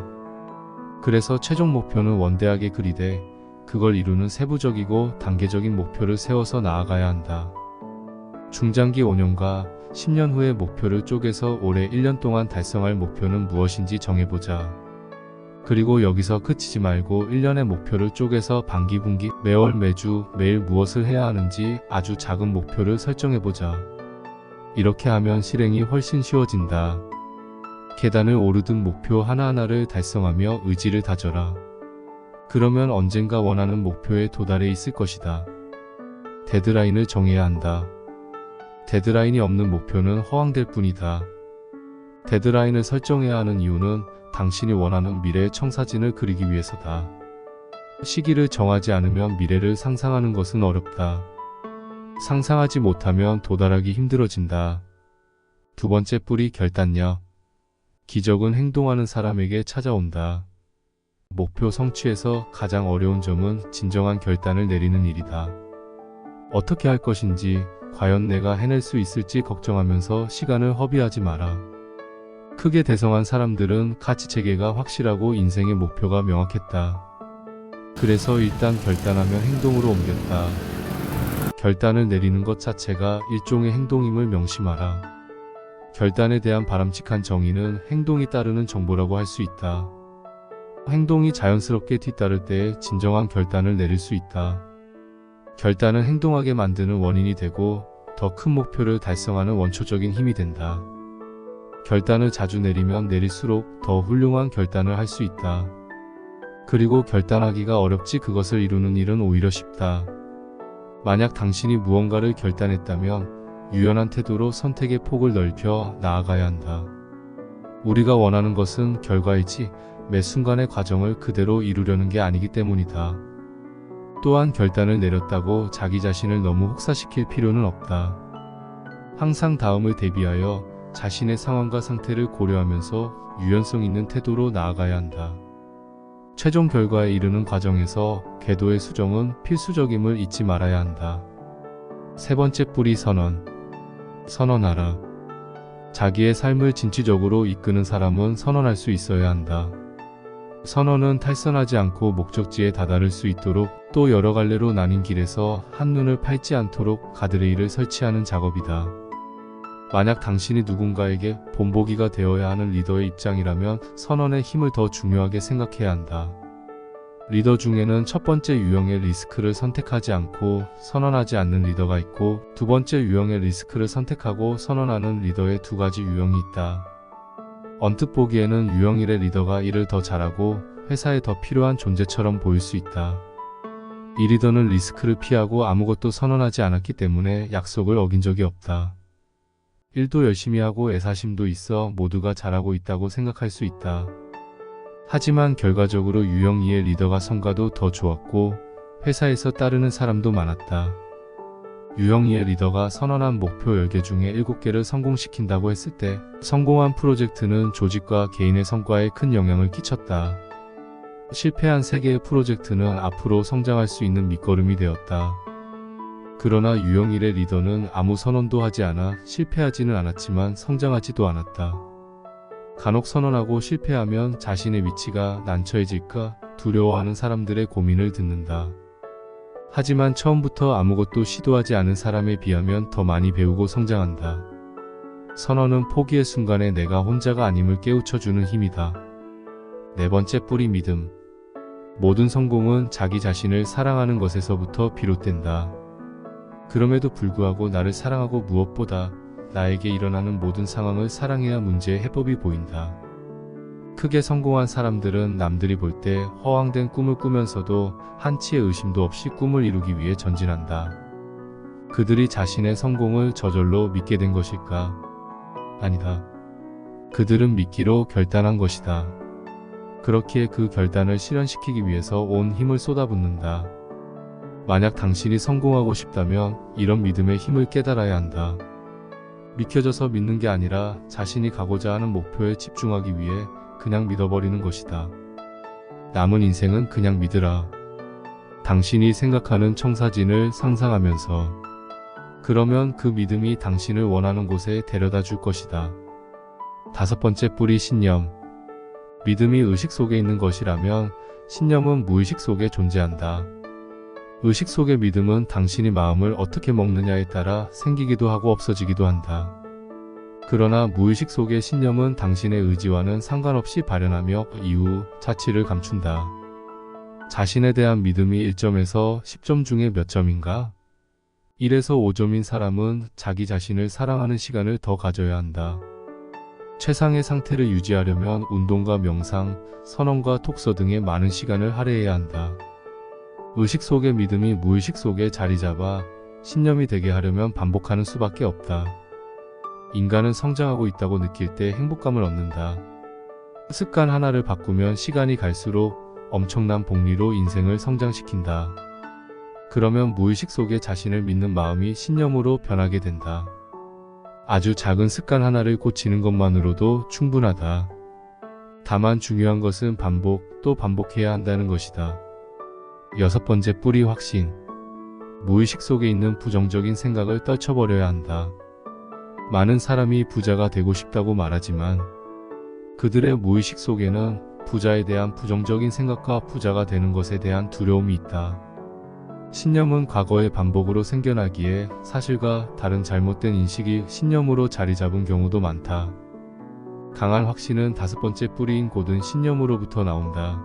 그래서 최종 목표는 원대하게 그리되 그걸 이루는 세부적이고 단계적인 목표를 세워서 나아가야 한다. 중장기 5년과 10년 후의 목표를 쪼개서 올해 1년 동안 달성할 목표는 무엇인지 정해보자. 그리고 여기서 그치지 말고 1년의 목표를 쪼개서 반기, 분기, 매월, 매주, 매일 무엇을 해야 하는지 아주 작은 목표를 설정해보자. 이렇게 하면 실행이 훨씬 쉬워진다. 계단을 오르듯 목표 하나하나를 달성하며 의지를 다져라. 그러면 언젠가 원하는 목표에 도달해 있을 것이다. 데드라인을 정해야 한다. 데드라인이 없는 목표는 허황될 뿐이다. 데드라인을 설정해야 하는 이유는 당신이 원하는 미래의 청사진을 그리기 위해서다. 시기를 정하지 않으면 미래를 상상하는 것은 어렵다. 상상하지 못하면 도달하기 힘들어진다. 두 번째 뿌리, 결단력. 기적은 행동하는 사람에게 찾아온다. 목표 성취에서 가장 어려운 점은 진정한 결단을 내리는 일이다. 어떻게 할 것인지, 과연 내가 해낼 수 있을지 걱정하면서 시간을 허비하지 마라. 크게 대성한 사람들은 가치체계가 확실하고 인생의 목표가 명확했다. 그래서 일단 결단하면 행동으로 옮겼다. 결단을 내리는 것 자체가 일종의 행동임을 명심하라. 결단에 대한 바람직한 정의는 행동이 따르는 정보라고 할 수 있다. 행동이 자연스럽게 뒤따를 때에 진정한 결단을 내릴 수 있다. 결단은 행동하게 만드는 원인이 되고 더 큰 목표를 달성하는 원초적인 힘이 된다. 결단을 자주 내리면 내릴수록 더 훌륭한 결단을 할 수 있다. 그리고 결단하기가 어렵지 그것을 이루는 일은 오히려 쉽다. 만약 당신이 무언가를 결단했다면 유연한 태도로 선택의 폭을 넓혀 나아가야 한다. 우리가 원하는 것은 결과이지 매 순간의 과정을 그대로 이루려는 게 아니기 때문이다. 또한 결단을 내렸다고 자기 자신을 너무 혹사시킬 필요는 없다. 항상 다음을 대비하여 자신의 상황과 상태를 고려하면서 유연성 있는 태도로 나아가야 한다. 최종 결과에 이르는 과정에서 궤도의 수정은 필수적임을 잊지 말아야 한다. 세 번째 뿌리, 선언. 선언하라. 자기의 삶을 진취적으로 이끄는 사람은 선언할 수 있어야 한다. 선언은 탈선하지 않고 목적지에 다다를 수 있도록 또 여러 갈래로 나뉜 길에서 한눈을 팔지 않도록 가드레일을 설치하는 작업이다. 만약 당신이 누군가에게 본보기가 되어야 하는 리더의 입장이라면 선언의 힘을 더 중요하게 생각해야 한다. 리더 중에는 첫 번째 유형의 리스크를 선택하지 않고 선언하지 않는 리더가 있고, 두 번째 유형의 리스크를 선택하고 선언하는 리더의 두 가지 유형이 있다. 언뜻 보기에는 유형 1의 리더가 일을 더 잘하고 회사에 더 필요한 존재처럼 보일 수 있다. 이 리더는 리스크를 피하고 아무것도 선언하지 않았기 때문에 약속을 어긴 적이 없다. 일도 열심히 하고 애사심도 있어 모두가 잘하고 있다고 생각할 수 있다. 하지만 결과적으로 유형 2의 리더가 성과도 더 좋았고 회사에서 따르는 사람도 많았다. 유형 2의 리더가 선언한 목표 10개 중에 7개를 성공시킨다고 했을 때 성공한 프로젝트는 조직과 개인의 성과에 큰 영향을 끼쳤다. 실패한 3개의 프로젝트는 앞으로 성장할 수 있는 밑거름이 되었다. 그러나 유형 1의 리더는 아무 선언도 하지 않아 실패하지는 않았지만 성장하지도 않았다. 간혹 선언하고 실패하면 자신의 위치가 난처해질까 두려워하는 사람들의 고민을 듣는다. 하지만 처음부터 아무것도 시도하지 않은 사람에 비하면 더 많이 배우고 성장한다. 선언은 포기의 순간에 내가 혼자가 아님을 깨우쳐주는 힘이다. 네 번째 뿌리 믿음. 모든 성공은 자기 자신을 사랑하는 것에서부터 비롯된다. 그럼에도 불구하고 나를 사랑하고 무엇보다 나에게 일어나는 모든 상황을 사랑해야 문제의 해법이 보인다. 크게 성공한 사람들은 남들이 볼 때 허황된 꿈을 꾸면서도 한치의 의심도 없이 꿈을 이루기 위해 전진한다. 그들이 자신의 성공을 저절로 믿게 된 것일까? 아니다. 그들은 믿기로 결단한 것이다. 그렇기에 그 결단을 실현시키기 위해서 온 힘을 쏟아붓는다. 만약 당신이 성공하고 싶다면 이런 믿음의 힘을 깨달아야 한다. 믿겨져서 믿는 게 아니라 자신이 가고자 하는 목표에 집중하기 위해 그냥 믿어버리는 것이다. 남은 인생은 그냥 믿으라. 당신이 생각하는 청사진을 상상하면서. 그러면 그 믿음이 당신을 원하는 곳에 데려다 줄 것이다. 다섯 번째 뿌리 신념. 믿음이 의식 속에 있는 것이라면 신념은 무의식 속에 존재한다. 의식 속의 믿음은 당신이 마음을 어떻게 먹느냐에 따라 생기기도 하고 없어지기도 한다. 그러나 무의식 속의 신념은 당신의 의지와는 상관없이 발현하며 이유, 자취를 감춘다. 자신에 대한 믿음이 1점에서 10점 중에 몇 점인가? 1에서 5점인 사람은 자기 자신을 사랑하는 시간을 더 가져야 한다. 최상의 상태를 유지하려면 운동과 명상, 선언과 독서 등의 많은 시간을 할애해야 한다. 의식 속의 믿음이 무의식 속에 자리 잡아 신념이 되게 하려면 반복하는 수밖에 없다. 인간은 성장하고 있다고 느낄 때 행복감을 얻는다. 습관 하나를 바꾸면 시간이 갈수록 엄청난 복리로 인생을 성장시킨다. 그러면 무의식 속에 자신을 믿는 마음이 신념으로 변하게 된다. 아주 작은 습관 하나를 고치는 것만으로도 충분하다. 다만 중요한 것은 반복 또 반복해야 한다는 것이다. 여섯 번째 뿌리 확신. 무의식 속에 있는 부정적인 생각을 떨쳐버려야 한다. 많은 사람이 부자가 되고 싶다고 말하지만 그들의 무의식 속에는 부자에 대한 부정적인 생각과 부자가 되는 것에 대한 두려움이 있다. 신념은 과거의 반복으로 생겨나기에 사실과 다른 잘못된 인식이 신념으로 자리 잡은 경우도 많다. 강한 확신은 다섯 번째 뿌리인 고든 신념으로부터 나온다.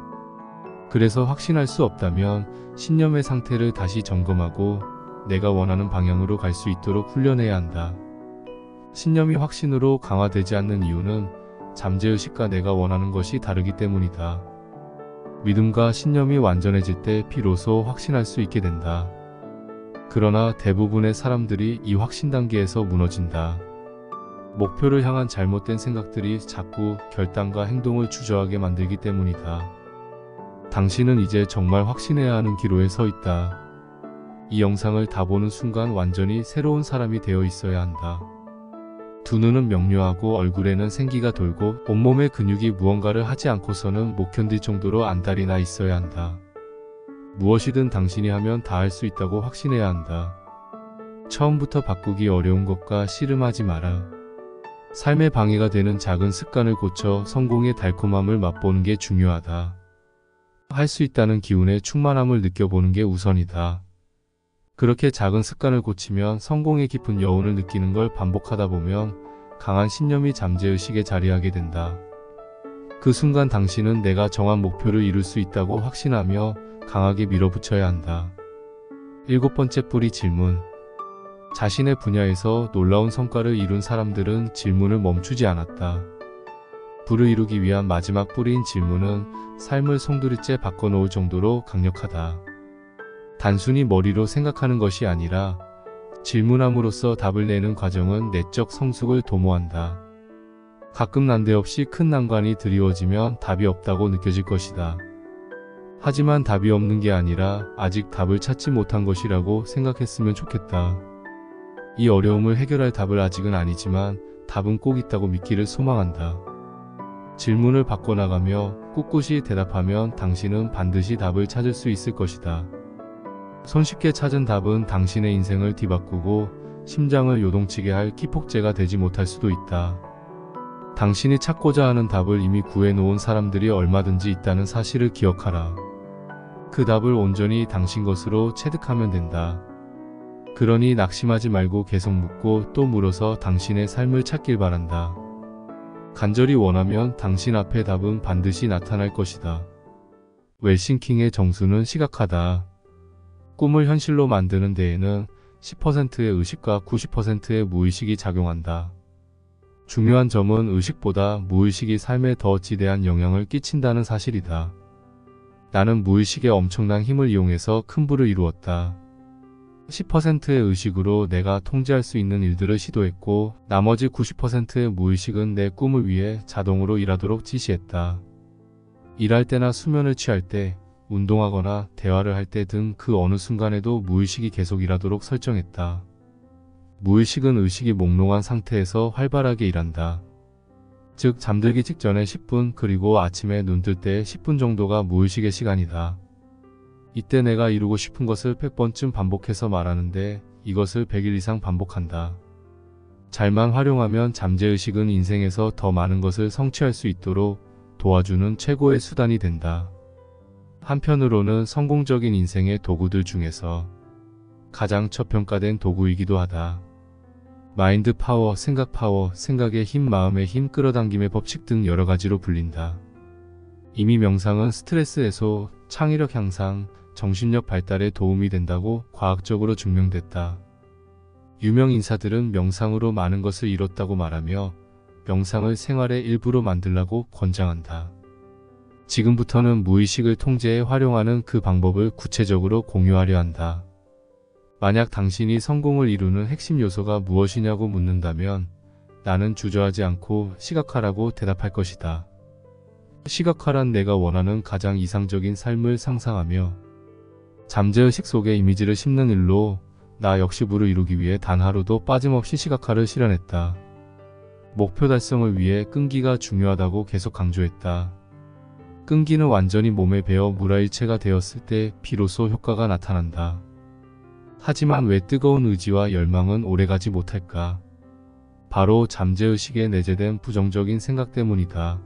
그래서 확신할 수 없다면 신념의 상태를 다시 점검하고 내가 원하는 방향으로 갈 수 있도록 훈련해야 한다. 신념이 확신으로 강화되지 않는 이유는 잠재의식과 내가 원하는 것이 다르기 때문이다. 믿음과 신념이 완전해질 때 비로소 확신할 수 있게 된다. 그러나 대부분의 사람들이 이 확신 단계에서 무너진다. 목표를 향한 잘못된 생각들이 자꾸 결단과 행동을 주저하게 만들기 때문이다. 당신은 이제 정말 확신해야 하는 기로에 서 있다. 이 영상을 다 보는 순간 완전히 새로운 사람이 되어 있어야 한다. 두 눈은 명료하고 얼굴에는 생기가 돌고 온몸의 근육이 무언가를 하지 않고서는 못 견딜 정도로 안달이 나 있어야 한다. 무엇이든 당신이 하면 다 할 수 있다고 확신해야 한다. 처음부터 바꾸기 어려운 것과 씨름하지 마라. 삶의 방해가 되는 작은 습관을 고쳐 성공의 달콤함을 맛보는 게 중요하다. 할 수 있다는 기운의 충만함을 느껴보는 게 우선이다. 그렇게 작은 습관을 고치면 성공의 깊은 여운을 느끼는 걸 반복하다 보면 강한 신념이 잠재의식에 자리하게 된다. 그 순간 당신은 내가 정한 목표를 이룰 수 있다고 확신하며 강하게 밀어붙여야 한다. 7번째 뿌리 질문. 자신의 분야에서 놀라운 성과를 이룬 사람들은 질문을 멈추지 않았다. 부를 이루기 위한 마지막 뿌리인 질문은 삶을 송두리째 바꿔놓을 정도로 강력하다. 단순히 머리로 생각하는 것이 아니라 질문함으로써 답을 내는 과정은 내적 성숙을 도모한다. 가끔 난데없이 큰 난관이 드리워지면 답이 없다고 느껴질 것이다. 하지만 답이 없는 게 아니라 아직 답을 찾지 못한 것이라고 생각했으면 좋겠다. 이 어려움을 해결할 답을 아직은 아니지만 답은 꼭 있다고 믿기를 소망한다. 질문을 바꿔나가며 꿋꿋이 대답하면 당신은 반드시 답을 찾을 수 있을 것이다. 손쉽게 찾은 답은 당신의 인생을 뒤바꾸고 심장을 요동치게 할 기폭제가 되지 못할 수도 있다. 당신이 찾고자 하는 답을 이미 구해놓은 사람들이 얼마든지 있다는 사실을 기억하라. 그 답을 온전히 당신 것으로 체득하면 된다. 그러니 낙심하지 말고 계속 묻고 또 물어서 당신의 삶을 찾길 바란다. 간절히 원하면 당신 앞에 답은 반드시 나타날 것이다. 웰싱킹의 정수는 시각화다. 꿈을 현실로 만드는 데에는 10%의 의식과 90%의 무의식이 작용한다. 중요한 점은 의식보다 무의식이 삶에 더 지대한 영향을 끼친다는 사실이다. 나는 무의식의 엄청난 힘을 이용해서 큰 부를 이루었다. 10%의 의식으로 내가 통제할 수 있는 일들을 시도했고 나머지 90%의 무의식은 내 꿈을 위해 자동으로 일하도록 지시했다. 일할 때나 수면을 취할 때, 운동하거나 대화를 할 때 등 그 어느 순간에도 무의식이 계속 일하도록 설정했다. 무의식은 의식이 몽롱한 상태에서 활발하게 일한다. 즉 잠들기 직전에 10분 그리고 아침에 눈 뜰 때 10분 정도가 무의식의 시간이다. 이때 내가 이루고 싶은 것을 100번쯤 반복해서 말하는데 이것을 100일 이상 반복한다. 잘만 활용하면 잠재의식은 인생에서 더 많은 것을 성취할 수 있도록 도와주는 최고의 수단이 된다. 한편으로는 성공적인 인생의 도구들 중에서 가장 저평가된 도구이기도 하다. 마인드 파워, 생각 파워, 생각의 힘, 마음의 힘, 끌어당김의 법칙 등 여러 가지로 불린다. 이미 명상은 스트레스 해소, 창의력 향상, 정신력 발달에 도움이 된다고 과학적으로 증명됐다. 유명 인사들은 명상으로 많은 것을 이뤘다고 말하며 명상을 생활의 일부로 만들라고 권장한다. 지금부터는 무의식을 통제해 활용하는 그 방법을 구체적으로 공유하려 한다. 만약 당신이 성공을 이루는 핵심 요소가 무엇이냐고 묻는다면 나는 주저하지 않고 시각화라고 대답할 것이다. 시각화란 내가 원하는 가장 이상적인 삶을 상상하며 잠재의식 속에 이미지를 심는 일로 나 역시 부를 이루기 위해 단 하루도 빠짐없이 시각화를 실현했다. 목표 달성을 위해 끈기가 중요하다고 계속 강조했다. 끈기는 완전히 몸에 배어 물화일체가 되었을 때 비로소 효과가 나타난다. 하지만 왜 뜨거운 의지와 열망은 오래가지 못할까? 바로 잠재의식에 내재된 부정적인 생각 때문이다.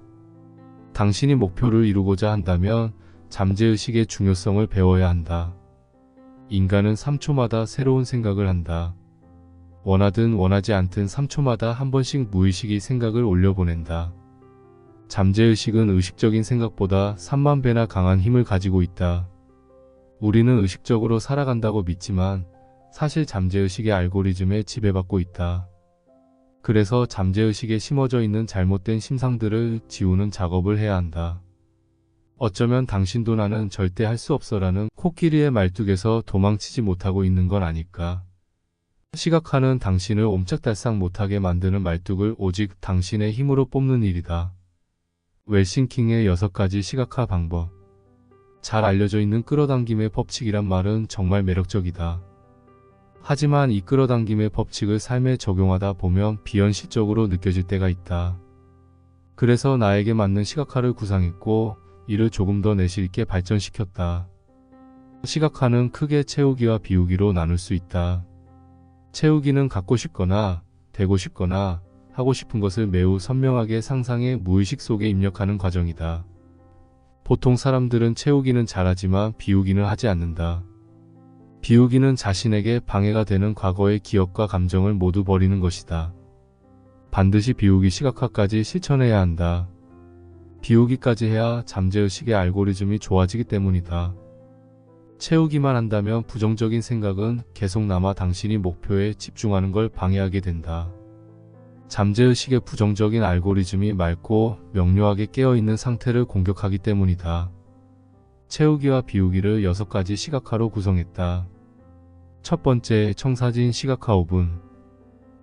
당신이 목표를 이루고자 한다면 잠재의식의 중요성을 배워야 한다. 인간은 3초마다 새로운 생각을 한다. 원하든 원하지 않든 3초마다 한 번씩 무의식이 생각을 올려보낸다. 잠재의식은 의식적인 생각보다 3만 배나 강한 힘을 가지고 있다. 우리는 의식적으로 살아간다고 믿지만 사실 잠재의식의 알고리즘에 지배받고 있다. 그래서 잠재의식에 심어져 있는 잘못된 심상들을 지우는 작업을 해야 한다. 어쩌면 당신도 나는 절대 할 수 없어라는 코끼리의 말뚝에서 도망치지 못하고 있는 건 아닐까. 시각화는 당신을 옴짝달싹 못하게 만드는 말뚝을 오직 당신의 힘으로 뽑는 일이다. 웰싱킹의 6가지 시각화 방법. 잘 알려져 있는 끌어당김의 법칙이란 말은 정말 매력적이다. 하지만 이 끌어당김의 법칙을 삶에 적용하다 보면 비현실적으로 느껴질 때가 있다. 그래서 나에게 맞는 시각화를 구상했고 이를 조금 더 내실 있게 발전시켰다. 시각화는 크게 채우기와 비우기로 나눌 수 있다. 채우기는 갖고 싶거나 되고 싶거나 하고 싶은 것을 매우 선명하게 상상해 무의식 속에 입력하는 과정이다. 보통 사람들은 채우기는 잘하지만 비우기는 하지 않는다. 비우기는 자신에게 방해가 되는 과거의 기억과 감정을 모두 버리는 것이다. 반드시 비우기 시각화까지 실천해야 한다. 비우기까지 해야 잠재의식의 알고리즘이 좋아지기 때문이다. 채우기만 한다면 부정적인 생각은 계속 남아 당신이 목표에 집중하는 걸 방해하게 된다. 잠재의식의 부정적인 알고리즘이 맑고 명료하게 깨어있는 상태를 공격하기 때문이다. 채우기와 비우기를 6가지 시각화로 구성했다. 첫 번째, 청사진 시각화 5분.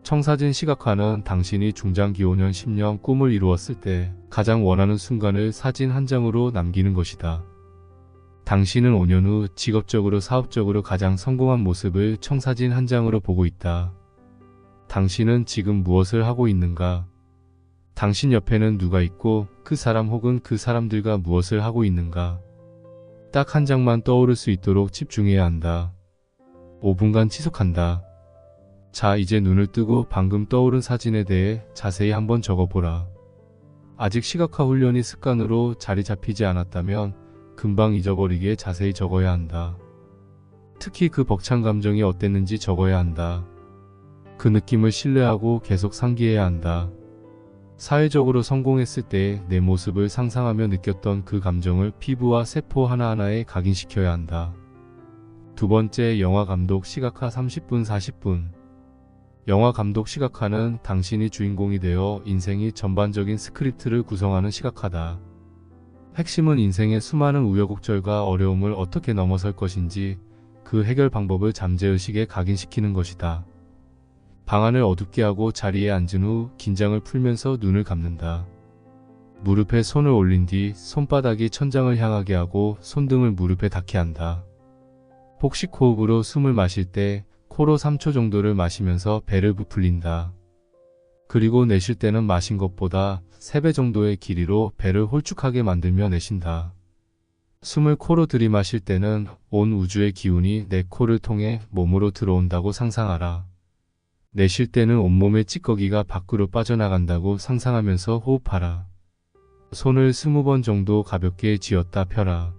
청사진 시각화는 당신이 중장기 5년, 10년 꿈을 이루었을 때 가장 원하는 순간을 사진 한 장으로 남기는 것이다. 당신은 5년 후 직업적으로 사업적으로 가장 성공한 모습을 청사진 한 장으로 보고 있다. 당신은 지금 무엇을 하고 있는가? 당신 옆에는 누가 있고 그 사람 혹은 그 사람들과 무엇을 하고 있는가? 딱 한 장만 떠오를 수 있도록 집중해야 한다. 5분간 지속한다. 자, 이제 눈을 뜨고 방금 떠오른 사진에 대해 자세히 한번 적어보라. 아직 시각화 훈련이 습관으로 자리 잡히지 않았다면 금방 잊어버리기에 자세히 적어야 한다. 특히 그 벅찬 감정이 어땠는지 적어야 한다. 그 느낌을 신뢰하고 계속 상기해야 한다. 사회적으로 성공했을 때 내 모습을 상상하며 느꼈던 그 감정을 피부와 세포 하나하나에 각인시켜야 한다. 두 번째, 영화 감독 시각화 30분 40분. 영화 감독 시각화는 당신이 주인공이 되어 인생이 전반적인 스크립트를 구성하는 시각화다. 핵심은 인생의 수많은 우여곡절과 어려움을 어떻게 넘어설 것인지 그 해결 방법을 잠재의식에 각인시키는 것이다. 방안을 어둡게 하고 자리에 앉은 후 긴장을 풀면서 눈을 감는다. 무릎에 손을 올린 뒤 손바닥이 천장을 향하게 하고 손등을 무릎에 닿게 한다. 복식 호흡으로 숨을 마실 때 코로 3초 정도를 마시면서 배를 부풀린다. 그리고 내쉴 때는 마신 것보다 3배 정도의 길이로 배를 홀쭉하게 만들며 내쉰다. 숨을 코로 들이마실 때는 온 우주의 기운이 내 코를 통해 몸으로 들어온다고 상상하라. 내쉴 때는 온몸의 찌꺼기가 밖으로 빠져나간다고 상상하면서 호흡하라. 손을 20번 정도 가볍게 쥐었다 펴라.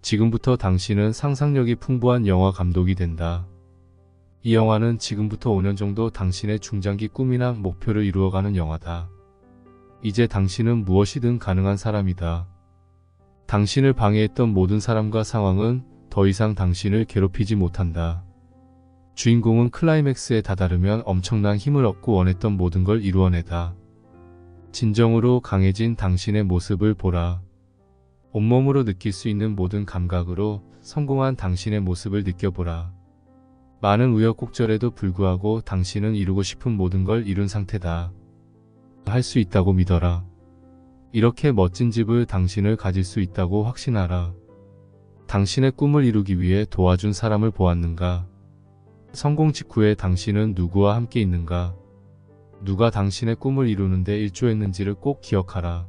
지금부터 당신은 상상력이 풍부한 영화 감독이 된다. 이 영화는 지금부터 5년 정도 당신의 중장기 꿈이나 목표를 이루어가는 영화다. 이제 당신은 무엇이든 가능한 사람이다. 당신을 방해했던 모든 사람과 상황은 더 이상 당신을 괴롭히지 못한다. 주인공은 클라이맥스에 다다르면 엄청난 힘을 얻고 원했던 모든 걸 이루어내다. 진정으로 강해진 당신의 모습을 보라. 온몸으로 느낄 수 있는 모든 감각으로 성공한 당신의 모습을 느껴보라. 많은 우여곡절에도 불구하고 당신은 이루고 싶은 모든 걸 이룬 상태다. 할 수 있다고 믿어라. 이렇게 멋진 집을 당신을 가질 수 있다고 확신하라. 당신의 꿈을 이루기 위해 도와준 사람을 보았는가? 성공 직후에 당신은 누구와 함께 있는가? 누가 당신의 꿈을 이루는데 일조했는지를 꼭 기억하라.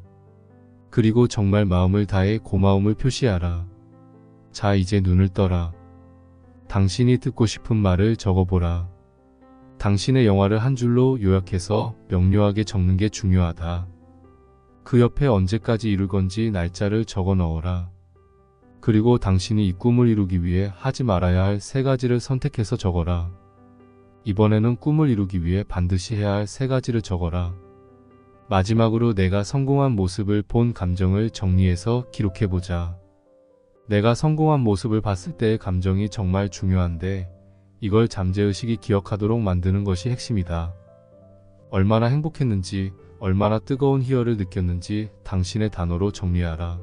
그리고 정말 마음을 다해 고마움을 표시하라. 자, 이제 눈을 떠라. 당신이 듣고 싶은 말을 적어보라. 당신의 영화를 한 줄로 요약해서 명료하게 적는 게 중요하다. 그 옆에 언제까지 이룰 건지 날짜를 적어 넣어라. 그리고 당신이 이 꿈을 이루기 위해 하지 말아야 할 3가지를 선택해서 적어라. 이번에는 꿈을 이루기 위해 반드시 해야 할 3가지를 적어라. 마지막으로 내가 성공한 모습을 본 감정을 정리해서 기록해보자. 내가 성공한 모습을 봤을 때의 감정이 정말 중요한데 이걸 잠재의식이 기억하도록 만드는 것이 핵심이다. 얼마나 행복했는지, 얼마나 뜨거운 희열을 느꼈는지 당신의 단어로 정리하라.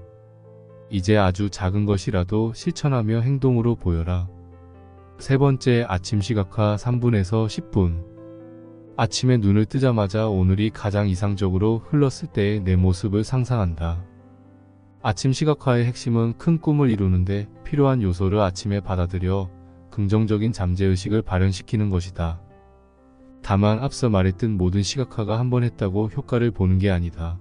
이제 아주 작은 것이라도 실천하며 행동으로 보여라. 세 번째, 아침 시각화 3분에서 10분. 아침에 눈을 뜨자마자 오늘이 가장 이상적으로 흘렀을 때의 내 모습을 상상한다. 아침 시각화의 핵심은 큰 꿈을 이루는데 필요한 요소를 아침에 받아들여 긍정적인 잠재의식을 발현시키는 것이다. 다만 앞서 말했듯 모든 시각화가 한 번 했다고 효과를 보는 게 아니다.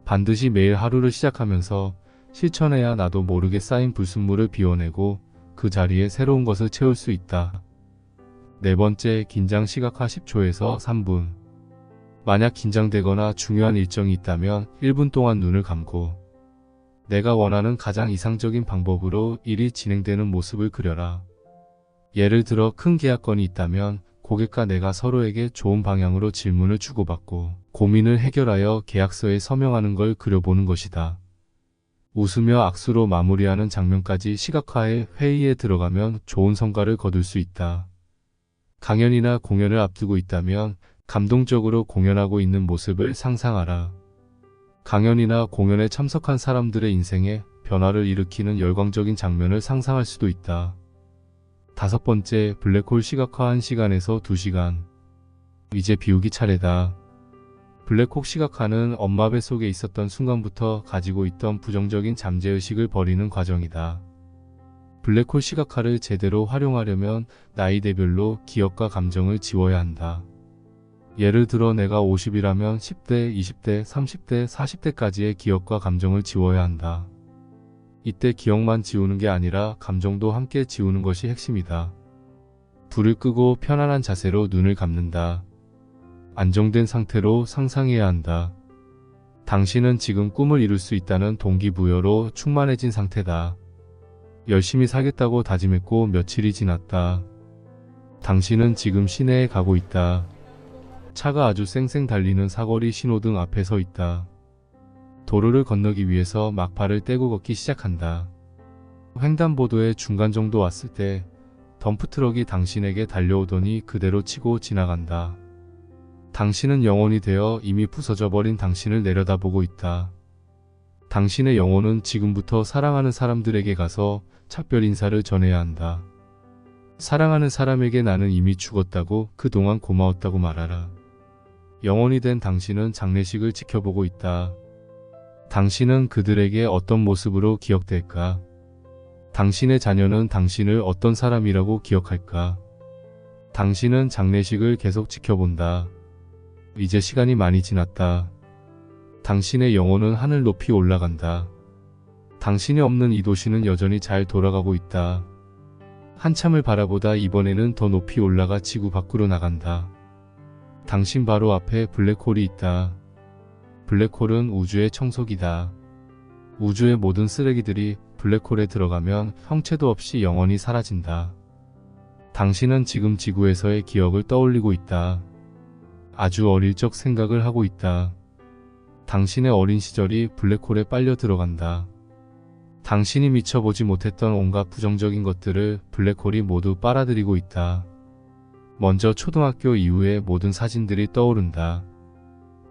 반드시 매일 하루를 시작하면서 실천해야 나도 모르게 쌓인 불순물을 비워내고 그 자리에 새로운 것을 채울 수 있다. 네 번째, 긴장 시각화 10초에서 3분. 만약 긴장되거나 중요한 일정이 있다면 1분 동안 눈을 감고 내가 원하는 가장 이상적인 방법으로 일이 진행되는 모습을 그려라. 예를 들어 큰 계약건이 있다면 고객과 내가 서로에게 좋은 방향으로 질문을 주고받고 고민을 해결하여 계약서에 서명하는 걸 그려보는 것이다. 웃으며 악수로 마무리하는 장면까지 시각화해 회의에 들어가면 좋은 성과를 거둘 수 있다. 강연이나 공연을 앞두고 있다면 감동적으로 공연하고 있는 모습을 상상하라. 강연이나 공연에 참석한 사람들의 인생에 변화를 일으키는 열광적인 장면을 상상할 수도 있다. 5번째, 블랙홀 시각화 1시간에서 2시간. 이제 비우기 차례다. 블랙홀 시각화는 엄마 뱃속에 있었던 순간부터 가지고 있던 부정적인 잠재의식을 버리는 과정이다. 블랙홀 시각화를 제대로 활용하려면 나이대별로 기억과 감정을 지워야 한다. 예를 들어 내가 50이라면 10대, 20대, 30대, 40대까지의 기억과 감정을 지워야 한다. 이때 기억만 지우는 게 아니라 감정도 함께 지우는 것이 핵심이다. 불을 끄고 편안한 자세로 눈을 감는다. 안정된 상태로 상상해야 한다. 당신은 지금 꿈을 이룰 수 있다는 동기부여로 충만해진 상태다. 열심히 살겠다고 다짐했고 며칠이 지났다. 당신은 지금 시내에 가고 있다. 차가 아주 쌩쌩 달리는 사거리 신호등 앞에 서 있다. 도로를 건너기 위해서 막발을 떼고 걷기 시작한다. 횡단보도의 중간 정도 왔을 때 덤프트럭이 당신에게 달려오더니 그대로 치고 지나간다. 당신은 영혼이 되어 이미 부서져 버린 당신을 내려다보고 있다. 당신의 영혼은 지금부터 사랑하는 사람들에게 가서 작별 인사를 전해야 한다. 사랑하는 사람에게 나는 이미 죽었다고, 그동안 고마웠다고 말하라. 영혼이 된 당신은 장례식을 지켜보고 있다. 당신은 그들에게 어떤 모습으로 기억될까? 당신의 자녀는 당신을 어떤 사람이라고 기억할까? 당신은 장례식을 계속 지켜본다. 이제 시간이 많이 지났다. 당신의 영혼은 하늘 높이 올라간다. 당신이 없는 이 도시는 여전히 잘 돌아가고 있다. 한참을 바라보다 이번에는 더 높이 올라가 지구 밖으로 나간다. 당신 바로 앞에 블랙홀이 있다. 블랙홀은 우주의 청소기다. 우주의 모든 쓰레기들이 블랙홀에 들어가면 형체도 없이 영원히 사라진다. 당신은 지금 지구에서의 기억을 떠올리고 있다. 아주 어릴 적 생각을 하고 있다. 당신의 어린 시절이 블랙홀에 빨려 들어간다. 당신이 미쳐보지 못했던 온갖 부정적인 것들을 블랙홀이 모두 빨아들이고 있다. 먼저 초등학교 이후의 모든 사진들이 떠오른다.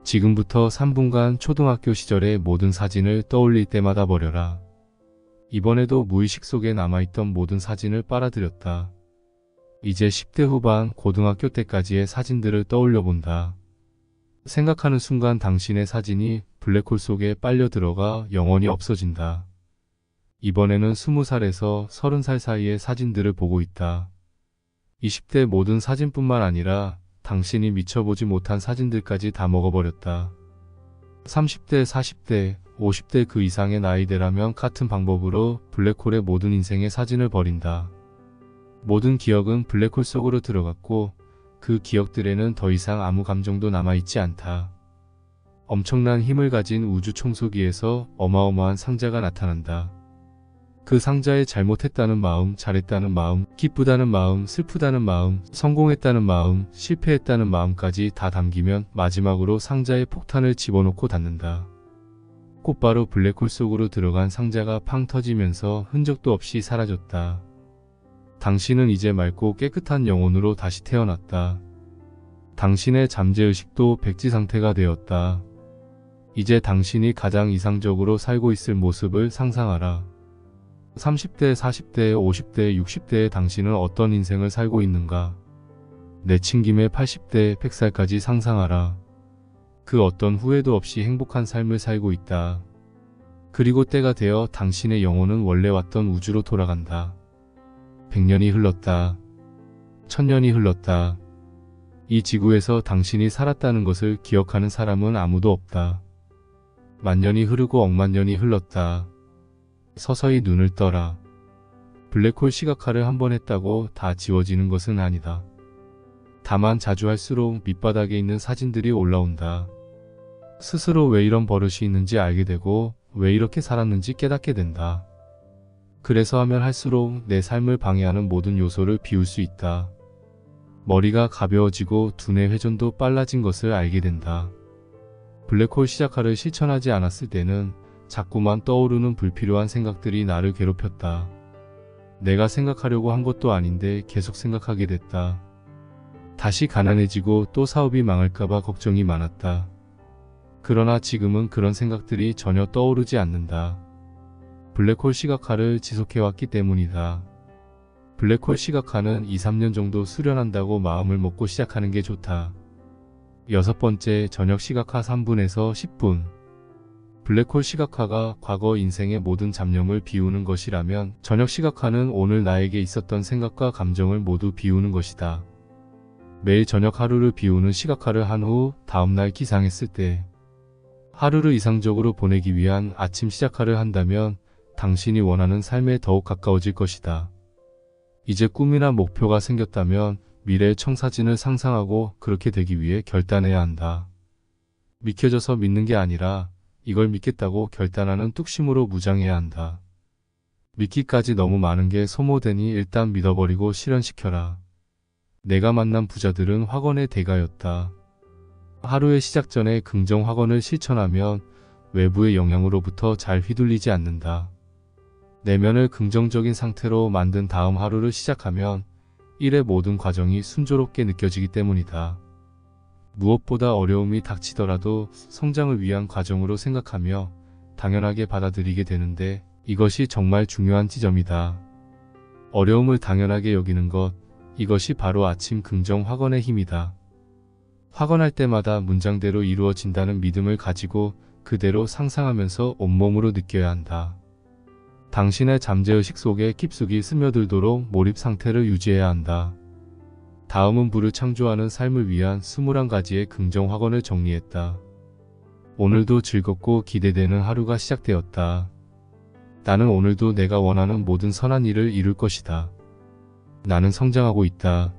지금부터 3분간 초등학교 시절의 모든 사진을 떠올릴 때마다 버려라. 이번에도 무의식 속에 남아있던 모든 사진을 빨아들였다. 이제 10대 후반 고등학교 때까지의 사진들을 떠올려 본다. 생각하는 순간 당신의 사진이 블랙홀 속에 빨려 들어가 영원히 없어진다. 이번에는 20살에서 30살 사이의 사진들을 보고 있다. 20대 모든 사진뿐만 아니라 당신이 미쳐보지 못한 사진들까지 다 먹어버렸다. 30대, 40대, 50대 그 이상의 나이대라면 같은 방법으로 블랙홀의 모든 인생의 사진을 버린다. 모든 기억은 블랙홀 속으로 들어갔고 그 기억들에는 더 이상 아무 감정도 남아있지 않다. 엄청난 힘을 가진 우주 청소기에서 어마어마한 상자가 나타난다. 그 상자에 잘못했다는 마음, 잘했다는 마음, 기쁘다는 마음, 슬프다는 마음, 성공했다는 마음, 실패했다는 마음까지 다 담기면 마지막으로 상자에 폭탄을 집어넣고 닫는다. 곧바로 블랙홀 속으로 들어간 상자가 팡 터지면서 흔적도 없이 사라졌다. 당신은 이제 맑고 깨끗한 영혼으로 다시 태어났다. 당신의 잠재의식도 백지 상태가 되었다. 이제 당신이 가장 이상적으로 살고 있을 모습을 상상하라. 30대, 40대, 50대, 60대의 당신은 어떤 인생을 살고 있는가? 내친김에 80대, 100살까지 상상하라. 그 어떤 후회도 없이 행복한 삶을 살고 있다. 그리고 때가 되어 당신의 영혼은 원래 왔던 우주로 돌아간다. 100년이 흘렀다. 1000년이 흘렀다. 이 지구에서 당신이 살았다는 것을 기억하는 사람은 아무도 없다. 만년이 흐르고 억만 년이 흘렀다. 서서히 눈을 떠라. 블랙홀 시각화를 한번 했다고 다 지워지는 것은 아니다. 다만 자주 할수록 밑바닥에 있는 사진들이 올라온다. 스스로 왜 이런 버릇이 있는지 알게 되고 왜 이렇게 살았는지 깨닫게 된다. 그래서 하면 할수록 내 삶을 방해하는 모든 요소를 비울 수 있다. 머리가 가벼워지고 두뇌 회전도 빨라진 것을 알게 된다. 블랙홀 시작화를 실천하지 않았을 때는 자꾸만 떠오르는 불필요한 생각들이 나를 괴롭혔다. 내가 생각하려고 한 것도 아닌데 계속 생각하게 됐다. 다시 가난해지고 또 사업이 망할까봐 걱정이 많았다. 그러나 지금은 그런 생각들이 전혀 떠오르지 않는다. 블랙홀 시각화를 지속해왔기 때문이다. 블랙홀 시각화는 2-3년 정도 수련한다고 마음을 먹고 시작하는 게 좋다. 6번째, 저녁 시각화 3분에서 10분. 블랙홀 시각화가 과거 인생의 모든 잡념을 비우는 것이라면 저녁 시각화는 오늘 나에게 있었던 생각과 감정을 모두 비우는 것이다. 매일 저녁 하루를 비우는 시각화를 한 후 다음날 기상했을 때 하루를 이상적으로 보내기 위한 아침 시작화를 한다면 당신이 원하는 삶에 더욱 가까워질 것이다. 이제 꿈이나 목표가 생겼다면 미래의 청사진을 상상하고 그렇게 되기 위해 결단해야 한다. 믿겨져서 믿는 게 아니라 이걸 믿겠다고 결단하는 뚝심으로 무장해야 한다. 믿기까지 너무 많은 게 소모되니 일단 믿어버리고 실현시켜라. 내가 만난 부자들은 확언의 대가였다. 하루의 시작 전에 긍정 확언을 실천하면 외부의 영향으로부터 잘 휘둘리지 않는다. 내면을 긍정적인 상태로 만든 다음 하루를 시작하면 일의 모든 과정이 순조롭게 느껴지기 때문이다. 무엇보다 어려움이 닥치더라도 성장을 위한 과정으로 생각하며 당연하게 받아들이게 되는데 이것이 정말 중요한 지점이다. 어려움을 당연하게 여기는 것, 이것이 바로 아침 긍정 확언의 힘이다. 확언할 때마다 문장대로 이루어진다는 믿음을 가지고 그대로 상상하면서 온몸으로 느껴야 한다. 당신의 잠재의식 속에 깊숙이 스며들도록 몰입 상태를 유지해야 한다. 다음은 부를 창조하는 삶을 위한 21가지의 긍정 확언을 정리했다. 오늘도 즐겁고 기대되는 하루가 시작되었다. 나는 오늘도 내가 원하는 모든 선한 일을 이룰 것이다. 나는 성장하고 있다.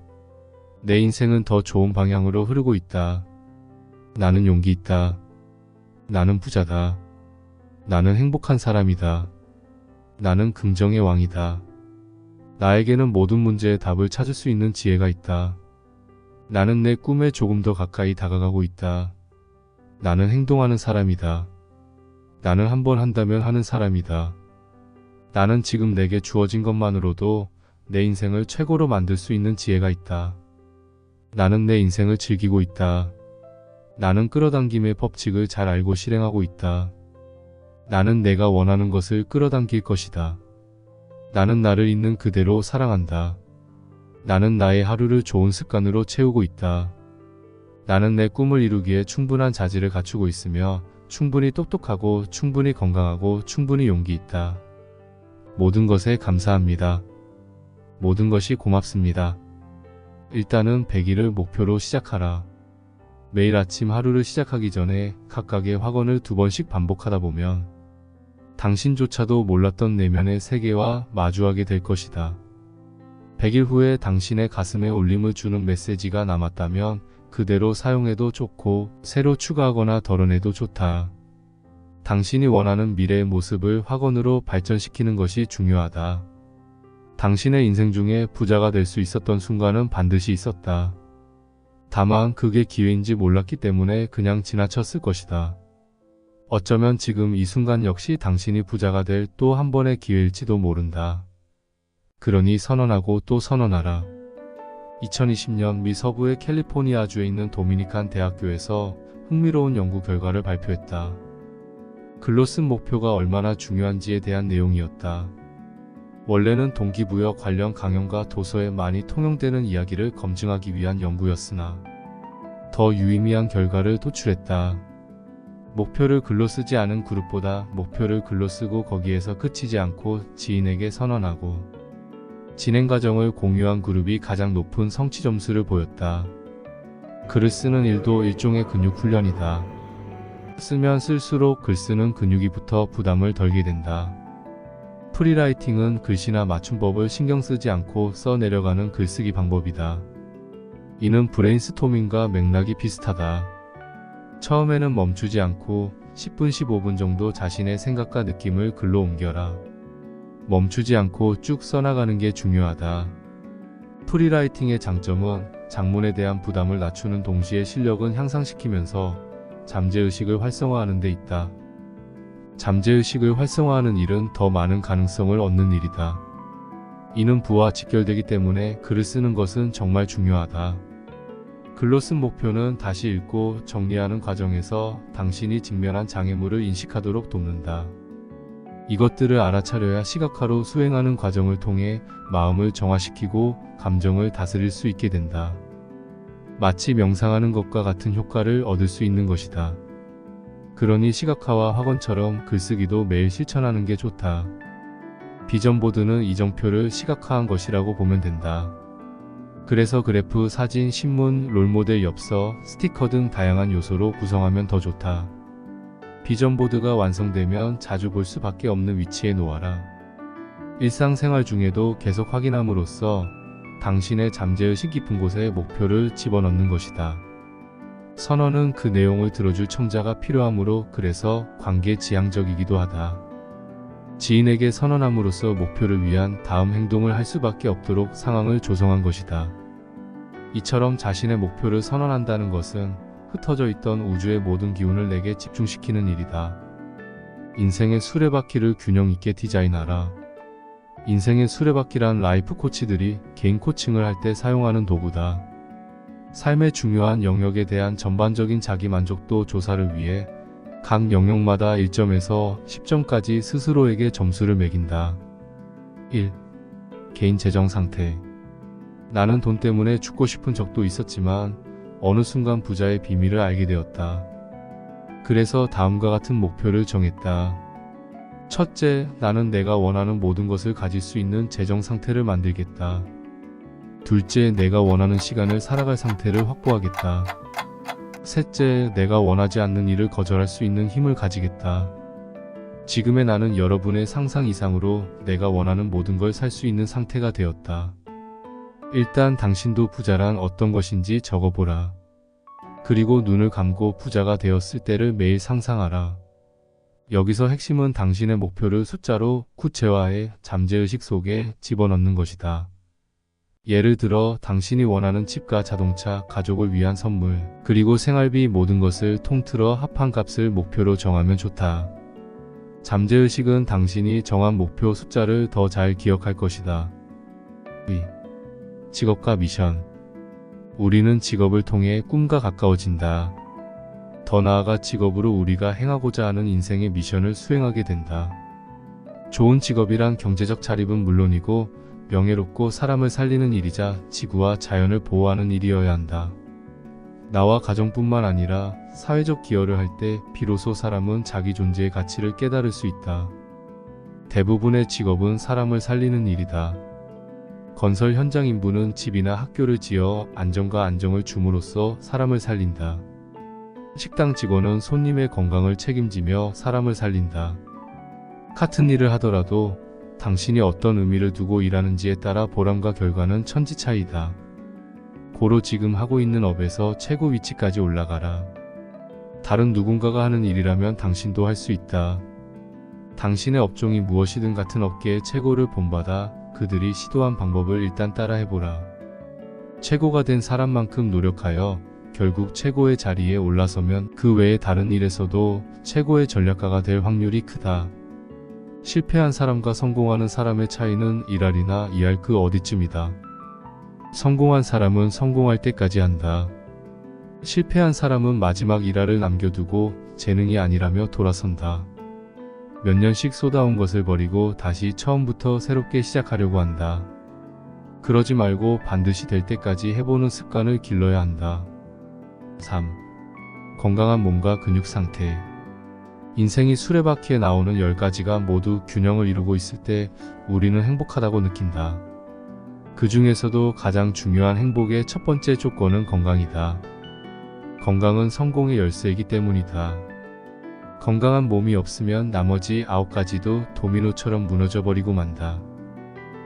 내 인생은 더 좋은 방향으로 흐르고 있다. 나는 용기 있다. 나는 부자다. 나는 행복한 사람이다. 나는 긍정의 왕이다. 나에게는 모든 문제의 답을 찾을 수 있는 지혜가 있다. 나는 내 꿈에 조금 더 가까이 다가가고 있다. 나는 행동하는 사람이다. 나는 한번 한다면 하는 사람이다. 나는 지금 내게 주어진 것만으로도 내 인생을 최고로 만들 수 있는 지혜가 있다. 나는 내 인생을 즐기고 있다. 나는 끌어당김의 법칙을 잘 알고 실행하고 있다. 나는 내가 원하는 것을 끌어당길 것이다. 나는 나를 있는 그대로 사랑한다. 나는 나의 하루를 좋은 습관으로 채우고 있다. 나는 내 꿈을 이루기에 충분한 자질을 갖추고 있으며 충분히 똑똑하고 충분히 건강하고 충분히 용기 있다. 모든 것에 감사합니다. 모든 것이 고맙습니다. 일단은 100일을 목표로 시작하라. 매일 아침 하루를 시작하기 전에 각각의 확언을 2번씩 반복하다 보면 당신조차도 몰랐던 내면의 세계와 마주하게 될 것이다. 100일 후에 당신의 가슴에 울림을 주는 메시지가 남았다면 그대로 사용해도 좋고 새로 추가하거나 덜어내도 좋다. 당신이 원하는 미래의 모습을 확언으로 발전시키는 것이 중요하다. 당신의 인생 중에 부자가 될 수 있었던 순간은 반드시 있었다. 다만 그게 기회인지 몰랐기 때문에 그냥 지나쳤을 것이다. 어쩌면 지금 이 순간 역시 당신이 부자가 될 또 한 번의 기회일지도 모른다. 그러니 선언하고 또 선언하라. 2020년 미 서부의 캘리포니아주에 있는 도미니칸 대학교에서 흥미로운 연구 결과를 발표했다. 글로 쓴 목표가 얼마나 중요한지에 대한 내용이었다. 원래는 동기부여 관련 강연과 도서에 많이 통용되는 이야기를 검증하기 위한 연구였으나 더 유의미한 결과를 도출했다. 목표를 글로 쓰지 않은 그룹보다 목표를 글로 쓰고 거기에서 그치지 않고 지인에게 선언하고 진행 과정을 공유한 그룹이 가장 높은 성취 점수를 보였다. 글을 쓰는 일도 일종의 근육 훈련이다. 쓰면 쓸수록 글 쓰는 근육이 붙어 부담을 덜게 된다. 프리라이팅은 글씨나 맞춤법을 신경 쓰지 않고 써내려가는 글쓰기 방법이다. 이는 브레인스토밍과 맥락이 비슷하다. 처음에는 멈추지 않고 10분, 15분 정도 자신의 생각과 느낌을 글로 옮겨라. 멈추지 않고 쭉 써나가는 게 중요하다. 프리라이팅의 장점은 장문에 대한 부담을 낮추는 동시에 실력은 향상시키면서 잠재의식을 활성화하는 데 있다. 잠재의식을 활성화하는 일은 더 많은 가능성을 얻는 일이다. 이는 부와 직결되기 때문에 글을 쓰는 것은 정말 중요하다. 글로 쓴 목표는 다시 읽고 정리하는 과정에서 당신이 직면한 장애물을 인식하도록 돕는다. 이것들을 알아차려야 시각화로 수행하는 과정을 통해 마음을 정화시키고 감정을 다스릴 수 있게 된다. 마치 명상하는 것과 같은 효과를 얻을 수 있는 것이다. 그러니 시각화와 학원처럼 글쓰기도 매일 실천하는 게 좋다. 비전보드는 이정표를 시각화한 것이라고 보면 된다. 그래서 그래프, 사진, 신문, 롤모델 엽서, 스티커 등 다양한 요소로 구성하면 더 좋다. 비전보드가 완성되면 자주 볼 수밖에 없는 위치에 놓아라. 일상생활 중에도 계속 확인함으로써 당신의 잠재의식 깊은 곳에 목표를 집어넣는 것이다. 선언은 그 내용을 들어줄 청자가 필요하므로 그래서 관계지향적이기도 하다. 지인에게 선언함으로써 목표를 위한 다음 행동을 할 수밖에 없도록 상황을 조성한 것이다. 이처럼 자신의 목표를 선언한다는 것은 흩어져 있던 우주의 모든 기운을 내게 집중시키는 일이다. 인생의 수레바퀴를 균형 있게 디자인하라. 인생의 수레바퀴란 라이프 코치들이 개인 코칭을 할 때 사용하는 도구다. 삶의 중요한 영역에 대한 전반적인 자기 만족도 조사를 위해 각 영역마다 1점에서 10점까지 스스로에게 점수를 매긴다. 1. 개인 재정 상태. 나는 돈 때문에 죽고 싶은 적도 있었지만 어느 순간 부자의 비밀을 알게 되었다. 그래서 다음과 같은 목표를 정했다. 첫째, 나는 내가 원하는 모든 것을 가질 수 있는 재정 상태를 만들겠다. 둘째, 내가 원하는 시간을 살아갈 상태를 확보하겠다. 셋째, 내가 원하지 않는 일을 거절할 수 있는 힘을 가지겠다. 지금의 나는 여러분의 상상 이상으로 내가 원하는 모든 걸 살 수 있는 상태가 되었다. 일단 당신도 부자란 어떤 것인지 적어보라. 그리고 눈을 감고 부자가 되었을 때를 매일 상상하라. 여기서 핵심은 당신의 목표를 숫자로 구체화해 잠재의식 속에 집어넣는 것이다. 예를 들어 당신이 원하는 집과 자동차, 가족을 위한 선물, 그리고 생활비 모든 것을 통틀어 합한 값을 목표로 정하면 좋다. 잠재의식은 당신이 정한 목표 숫자를 더 잘 기억할 것이다. 직업과 미션. 우리는 직업을 통해 꿈과 가까워진다. 더 나아가 직업으로 우리가 행하고자 하는 인생의 미션을 수행하게 된다. 좋은 직업이란 경제적 자립은 물론이고 명예롭고 사람을 살리는 일이자 지구와 자연을 보호하는 일이어야 한다. 나와 가정뿐만 아니라 사회적 기여를 할 때 비로소 사람은 자기 존재의 가치를 깨달을 수 있다. 대부분의 직업은 사람을 살리는 일이다. 건설 현장 인부는 집이나 학교를 지어 안전과 안정을 줌으로써 사람을 살린다. 식당 직원은 손님의 건강을 책임지며 사람을 살린다. 같은 일을 하더라도 당신이 어떤 의미를 두고 일하는지에 따라 보람과 결과는 천지 차이다. 고로 지금 하고 있는 업에서 최고 위치까지 올라가라. 다른 누군가가 하는 일이라면 당신도 할 수 있다. 당신의 업종이 무엇이든 같은 업계의 최고를 본받아 그들이 시도한 방법을 일단 따라해보라. 최고가 된 사람만큼 노력하여 결국 최고의 자리에 올라서면 그 외의 다른 일에서도 최고의 전략가가 될 확률이 크다. 실패한 사람과 성공하는 사람의 차이는 1알이나 2알 그 어디쯤이다. 성공한 사람은 성공할 때까지 한다. 실패한 사람은 마지막 1알을 남겨두고 재능이 아니라며 돌아선다. 몇 년씩 쏟아온 것을 버리고 다시 처음부터 새롭게 시작하려고 한다. 그러지 말고 반드시 될 때까지 해보는 습관을 길러야 한다. 3. 건강한 몸과 근육 상태. 인생이 수레바퀴에 나오는 10가지가 모두 균형을 이루고 있을 때 우리는 행복하다고 느낀다. 그 중에서도 가장 중요한 행복의 첫 번째 조건은 건강이다. 건강은 성공의 열쇠이기 때문이다. 건강한 몸이 없으면 나머지 9가지도 도미노처럼 무너져 버리고 만다.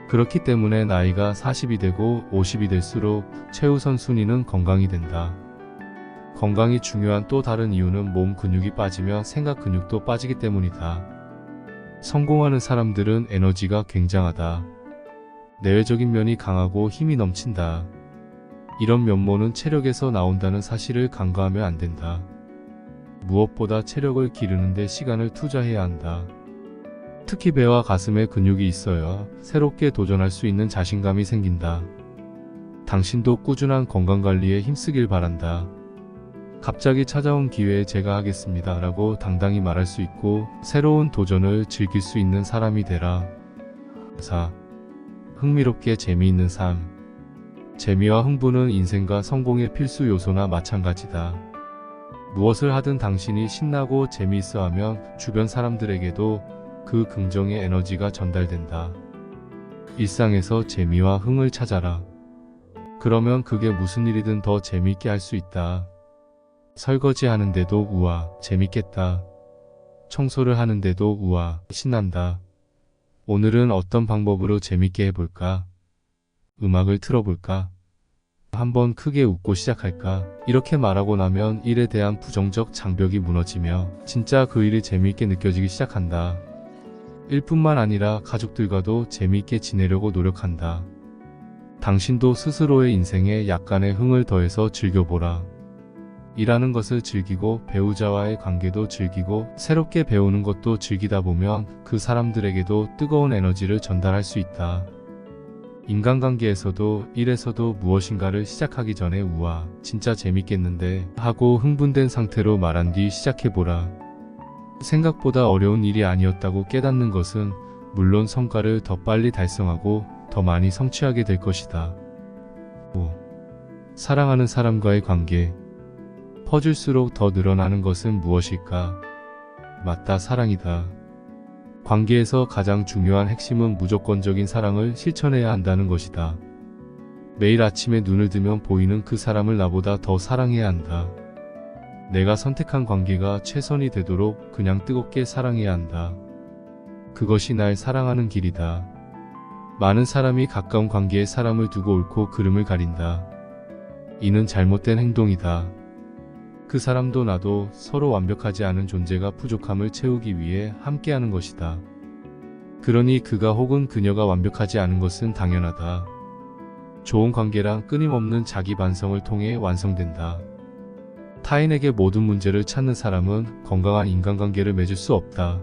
그렇기 때문에 나이가 40이 되고 50이 될수록 최우선 순위는 건강이 된다. 건강이 중요한 또 다른 이유는 몸 근육이 빠지며 생각 근육도 빠지기 때문이다. 성공하는 사람들은 에너지가 굉장하다. 내외적인 면이 강하고 힘이 넘친다. 이런 면모는 체력에서 나온다는 사실을 간과하면 안 된다. 무엇보다 체력을 기르는 데 시간을 투자해야 한다. 특히 배와 가슴에 근육이 있어야 새롭게 도전할 수 있는 자신감이 생긴다. 당신도 꾸준한 건강관리에 힘쓰길 바란다. 갑자기 찾아온 기회에 제가 하겠습니다 라고 당당히 말할 수 있고 새로운 도전을 즐길 수 있는 사람이 되라. 4. 흥미롭게 재미있는 삶. 재미와 흥분은 인생과 성공의 필수 요소나 마찬가지다. 무엇을 하든 당신이 신나고 재미있어 하면 주변 사람들에게도 그 긍정의 에너지가 전달된다. 일상에서 재미와 흥을 찾아라. 그러면 그게 무슨 일이든 더 재미있게 할 수 있다. 설거지 하는데도 우와, 재밌겠다. 청소를 하는데도 우와, 신난다. 오늘은 어떤 방법으로 재밌게 해볼까? 음악을 틀어볼까? 한번 크게 웃고 시작할까? 이렇게 말하고 나면 일에 대한 부정적 장벽이 무너지며 진짜 그 일이 재미있게 느껴지기 시작한다. 일뿐만 아니라 가족들과도 재미있게 지내려고 노력한다. 당신도 스스로의 인생에 약간의 흥을 더해서 즐겨보라. 일하는 것을 즐기고 배우자와의 관계도 즐기고 새롭게 배우는 것도 즐기다 보면 그 사람들에게도 뜨거운 에너지를 전달할 수 있다. 인간관계에서도 일에서도 무엇인가를 시작하기 전에 우와, 진짜 재밌겠는데 하고 흥분된 상태로 말한 뒤 시작해보라. 생각보다 어려운 일이 아니었다고 깨닫는 것은 물론 성과를 더 빨리 달성하고 더 많이 성취하게 될 것이다. 5. 사랑하는 사람과의 관계. 퍼질수록 더 늘어나는 것은 무엇일까? 맞다, 사랑이다. 관계에서 가장 중요한 핵심은 무조건적인 사랑을 실천해야 한다는 것이다. 매일 아침에 눈을 뜨면 보이는 그 사람을 나보다 더 사랑해야 한다. 내가 선택한 관계가 최선이 되도록 그냥 뜨겁게 사랑해야 한다. 그것이 날 사랑하는 길이다. 많은 사람이 가까운 관계에 사람을 두고 옳고 그름을 가린다. 이는 잘못된 행동이다. 그 사람도 나도 서로 완벽하지 않은 존재가 부족함을 채우기 위해 함께하는 것이다. 그러니 그가 혹은 그녀가 완벽하지 않은 것은 당연하다. 좋은 관계란 끊임없는 자기 반성을 통해 완성된다. 타인에게 모든 문제를 찾는 사람은 건강한 인간관계를 맺을 수 없다.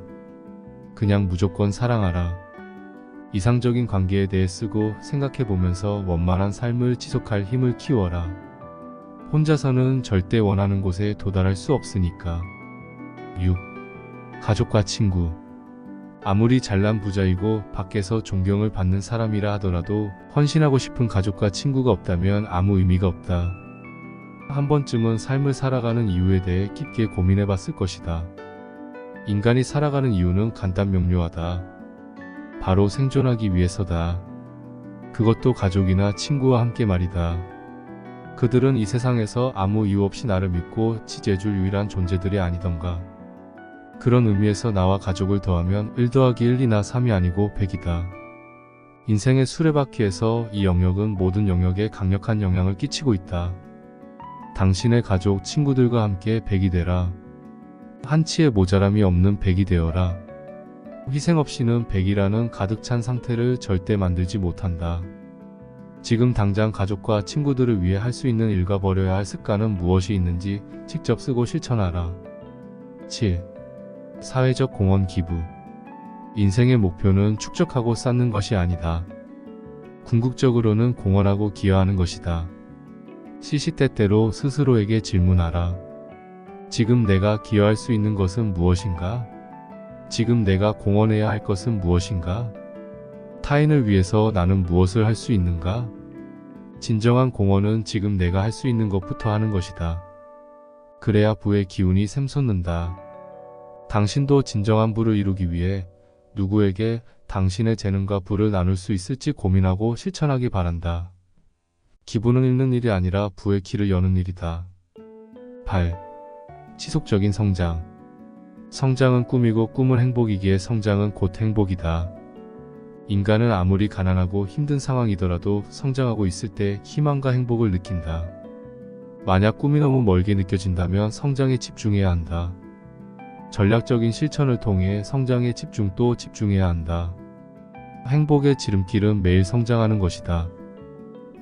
그냥 무조건 사랑하라. 이상적인 관계에 대해 쓰고 생각해보면서 원만한 삶을 지속할 힘을 키워라. 혼자서는 절대 원하는 곳에 도달할 수 없으니까. 6. 가족과 친구. 아무리 잘난 부자이고 밖에서 존경을 받는 사람이라 하더라도 헌신하고 싶은 가족과 친구가 없다면 아무 의미가 없다. 한 번쯤은 삶을 살아가는 이유에 대해 깊게 고민해 봤을 것이다. 인간이 살아가는 이유는 간단 명료하다. 바로 생존하기 위해서다. 그것도 가족이나 친구와 함께 말이다. 그들은 이 세상에서 아무 이유 없이 나를 믿고 지지해줄 유일한 존재들이 아니던가. 그런 의미에서 나와 가족을 더하면 1 더하기 1 이나 3이 아니고 100이다. 인생의 수레바퀴에서 이 영역은 모든 영역에 강력한 영향을 끼치고 있다. 당신의 가족, 친구들과 함께 100이 되라. 한치의 모자람이 없는 100이 되어라. 희생 없이는 100이라는 가득 찬 상태를 절대 만들지 못한다. 지금 당장 가족과 친구들을 위해 할 수 있는 일과 버려야 할 습관은 무엇이 있는지 직접 쓰고 실천하라. 7. 사회적 공헌 기부. 인생의 목표는 축적하고 쌓는 것이 아니다. 궁극적으로는 공헌하고 기여하는 것이다. 시시때때로 스스로에게 질문하라. 지금 내가 기여할 수 있는 것은 무엇인가? 지금 내가 공헌해야 할 것은 무엇인가? 타인을 위해서 나는 무엇을 할 수 있는가? 진정한 공헌은 지금 내가 할 수 있는 것부터 하는 것이다. 그래야 부의 기운이 샘솟는다. 당신도 진정한 부를 이루기 위해 누구에게 당신의 재능과 부를 나눌 수 있을지 고민하고 실천하기 바란다. 기부는 잃는 일이 아니라 부의 길을 여는 일이다. 8. 지속적인 성장. 성장은 꿈이고 꿈은 행복이기에 성장은 곧 행복이다. 인간은 아무리 가난하고 힘든 상황이더라도 성장하고 있을 때 희망과 행복을 느낀다. 만약 꿈이 너무 멀게 느껴진다면 성장에 집중해야 한다. 전략적인 실천을 통해 성장에 집중 또 집중해야 한다. 행복의 지름길은 매일 성장하는 것이다.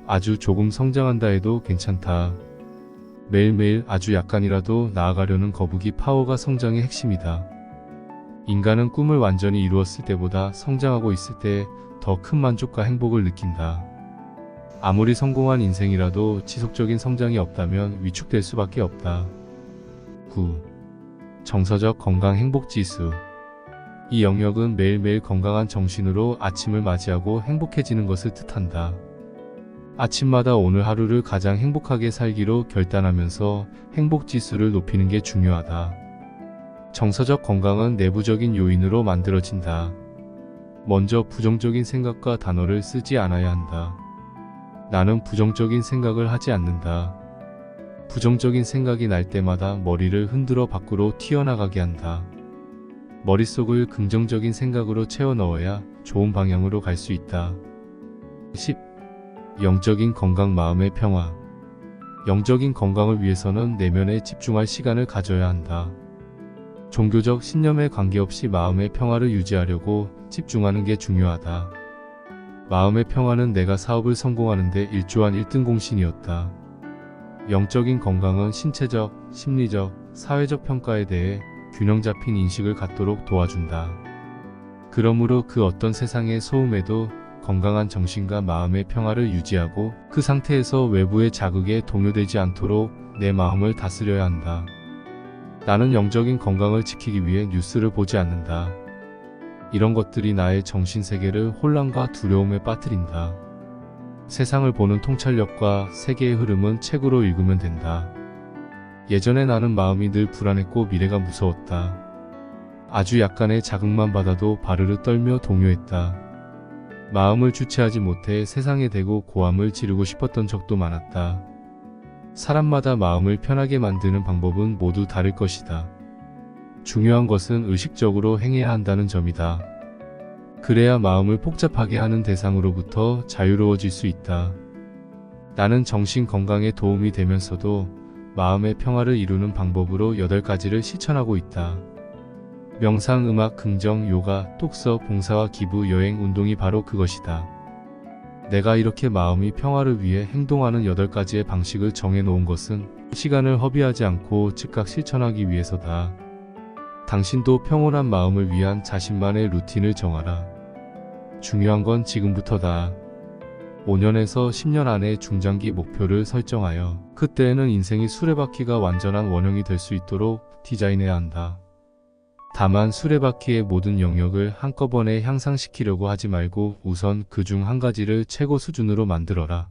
아주 조금 성장한다 해도 괜찮다. 매일매일 아주 약간이라도 나아가려는 거북이 파워가 성장의 핵심이다. 인간은 꿈을 완전히 이루었을 때보다 성장하고 있을 때 더 큰 만족과 행복을 느낀다. 아무리 성공한 인생이라도 지속적인 성장이 없다면 위축될 수밖에 없다. 9. 정서적 건강 행복 지수. 이 영역은 매일매일 건강한 정신으로 아침을 맞이하고 행복해지는 것을 뜻한다. 아침마다 오늘 하루를 가장 행복하게 살기로 결단하면서 행복 지수를 높이는 게 중요하다. 정서적 건강은 내부적인 요인으로 만들어진다. 먼저 부정적인 생각과 단어를 쓰지 않아야 한다. 나는 부정적인 생각을 하지 않는다. 부정적인 생각이 날 때마다 머리를 흔들어 밖으로 튀어나가게 한다. 머릿속을 긍정적인 생각으로 채워 넣어야 좋은 방향으로 갈 수 있다. 10. 영적인 건강 마음의 평화. 영적인 건강을 위해서는 내면에 집중할 시간을 가져야 한다. 종교적 신념에 관계없이 마음의 평화를 유지하려고 집중하는 게 중요하다. 마음의 평화는 내가 사업을 성공하는데 일조한 1등 공신이었다. 영적인 건강은 신체적, 심리적, 사회적 평가에 대해 균형 잡힌 인식을 갖도록 도와준다. 그러므로 그 어떤 세상의 소음에도 건강한 정신과 마음의 평화를 유지하고 그 상태에서 외부의 자극에 동요되지 않도록 내 마음을 다스려야 한다. 나는 영적인 건강을 지키기 위해 뉴스를 보지 않는다. 이런 것들이 나의 정신세계를 혼란과 두려움에 빠뜨린다. 세상을 보는 통찰력과 세계의 흐름은 책으로 읽으면 된다. 예전에 나는 마음이 늘 불안했고 미래가 무서웠다. 아주 약간의 자극만 받아도 바르르 떨며 동요했다. 마음을 주체하지 못해 세상에 대고 고함을 지르고 싶었던 적도 많았다. 사람마다 마음을 편하게 만드는 방법은 모두 다를 것이다. 중요한 것은 의식적으로 행해야 한다는 점이다. 그래야 마음을 복잡하게 하는 대상으로부터 자유로워질 수 있다. 나는 정신 건강에 도움이 되면서도 마음의 평화를 이루는 방법으로 8가지를 실천하고 있다. 명상, 음악, 긍정, 요가, 독서, 봉사와 기부, 여행, 운동이 바로 그것이다. 내가 이렇게 마음이 평화를 위해 행동하는 8가지의 방식을 정해놓은 것은 시간을 허비하지 않고 즉각 실천하기 위해서다. 당신도 평온한 마음을 위한 자신만의 루틴을 정하라. 중요한 건 지금부터다. 5년에서 10년 안에 중장기 목표를 설정하여 그때에는 인생이 수레바퀴가 완전한 원형이 될 수 있도록 디자인해야 한다. 다만 수레바퀴의 모든 영역을 한꺼번에 향상시키려고 하지 말고 우선 그중 한 가지를 최고 수준으로 만들어라.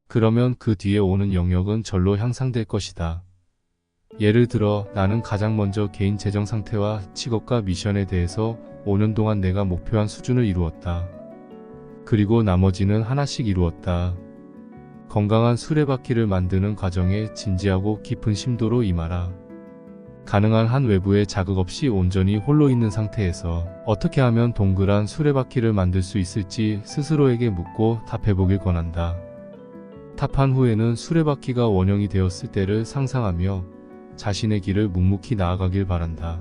그러면 그 뒤에 오는 영역은 절로 향상될 것이다. 예를 들어 나는 가장 먼저 개인 재정 상태와 직업과 미션에 대해서 5년 동안 내가 목표한 수준을 이루었다. 그리고 나머지는 하나씩 이루었다. 건강한 수레바퀴를 만드는 과정에 진지하고 깊은 심도로 임하라. 가능한 한 외부의 자극 없이 온전히 홀로 있는 상태에서 어떻게 하면 동그란 수레바퀴를 만들 수 있을지 스스로에게 묻고 답해보길 권한다. 답한 후에는 수레바퀴가 원형이 되었을 때를 상상하며 자신의 길을 묵묵히 나아가길 바란다.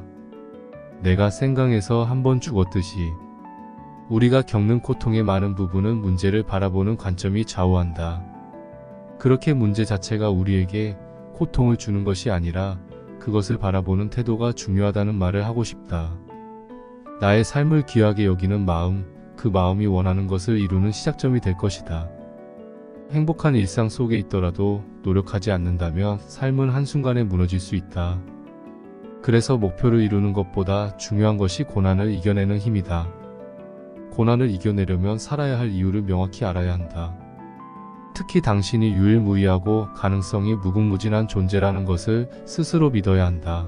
내가 생강에서 한번 죽었듯이 우리가 겪는 고통의 많은 부분은 문제를 바라보는 관점이 좌우한다. 그렇게 문제 자체가 우리에게 고통을 주는 것이 아니라 그것을 바라보는 태도가 중요하다는 말을 하고 싶다. 나의 삶을 귀하게 여기는 마음, 그 마음이 원하는 것을 이루는 시작점이 될 것이다. 행복한 일상 속에 있더라도 노력하지 않는다면 삶은 한순간에 무너질 수 있다. 그래서 목표를 이루는 것보다 중요한 것이 고난을 이겨내는 힘이다. 고난을 이겨내려면 살아야 할 이유를 명확히 알아야 한다. 특히 당신이 유일무이하고 가능성이 무궁무진한 존재라는 것을 스스로 믿어야 한다.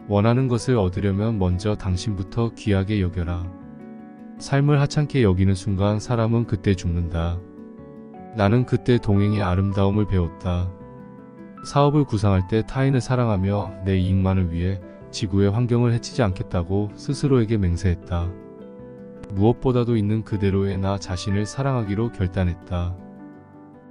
원하는 것을 얻으려면 먼저 당신부터 귀하게 여겨라. 삶을 하찮게 여기는 순간 사람은 그때 죽는다. 나는 그때 동행의 아름다움을 배웠다. 사업을 구상할 때 타인을 사랑하며 내 이익만을 위해 지구의 환경을 해치지 않겠다고 스스로에게 맹세했다. 무엇보다도 있는 그대로의 나 자신을 사랑하기로 결단했다.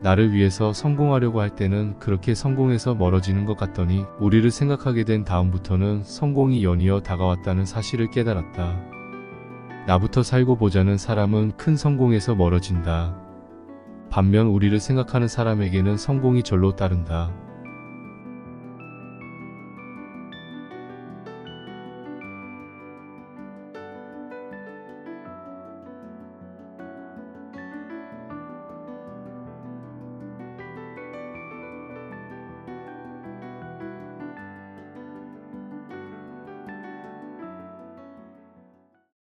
나를 위해서 성공하려고 할 때는 그렇게 성공해서 멀어지는 것 같더니 우리를 생각하게 된 다음부터는 성공이 연이어 다가왔다는 사실을 깨달았다. 나부터 살고 보자는 사람은 큰 성공에서 멀어진다. 반면 우리를 생각하는 사람에게는 성공이 절로 따른다.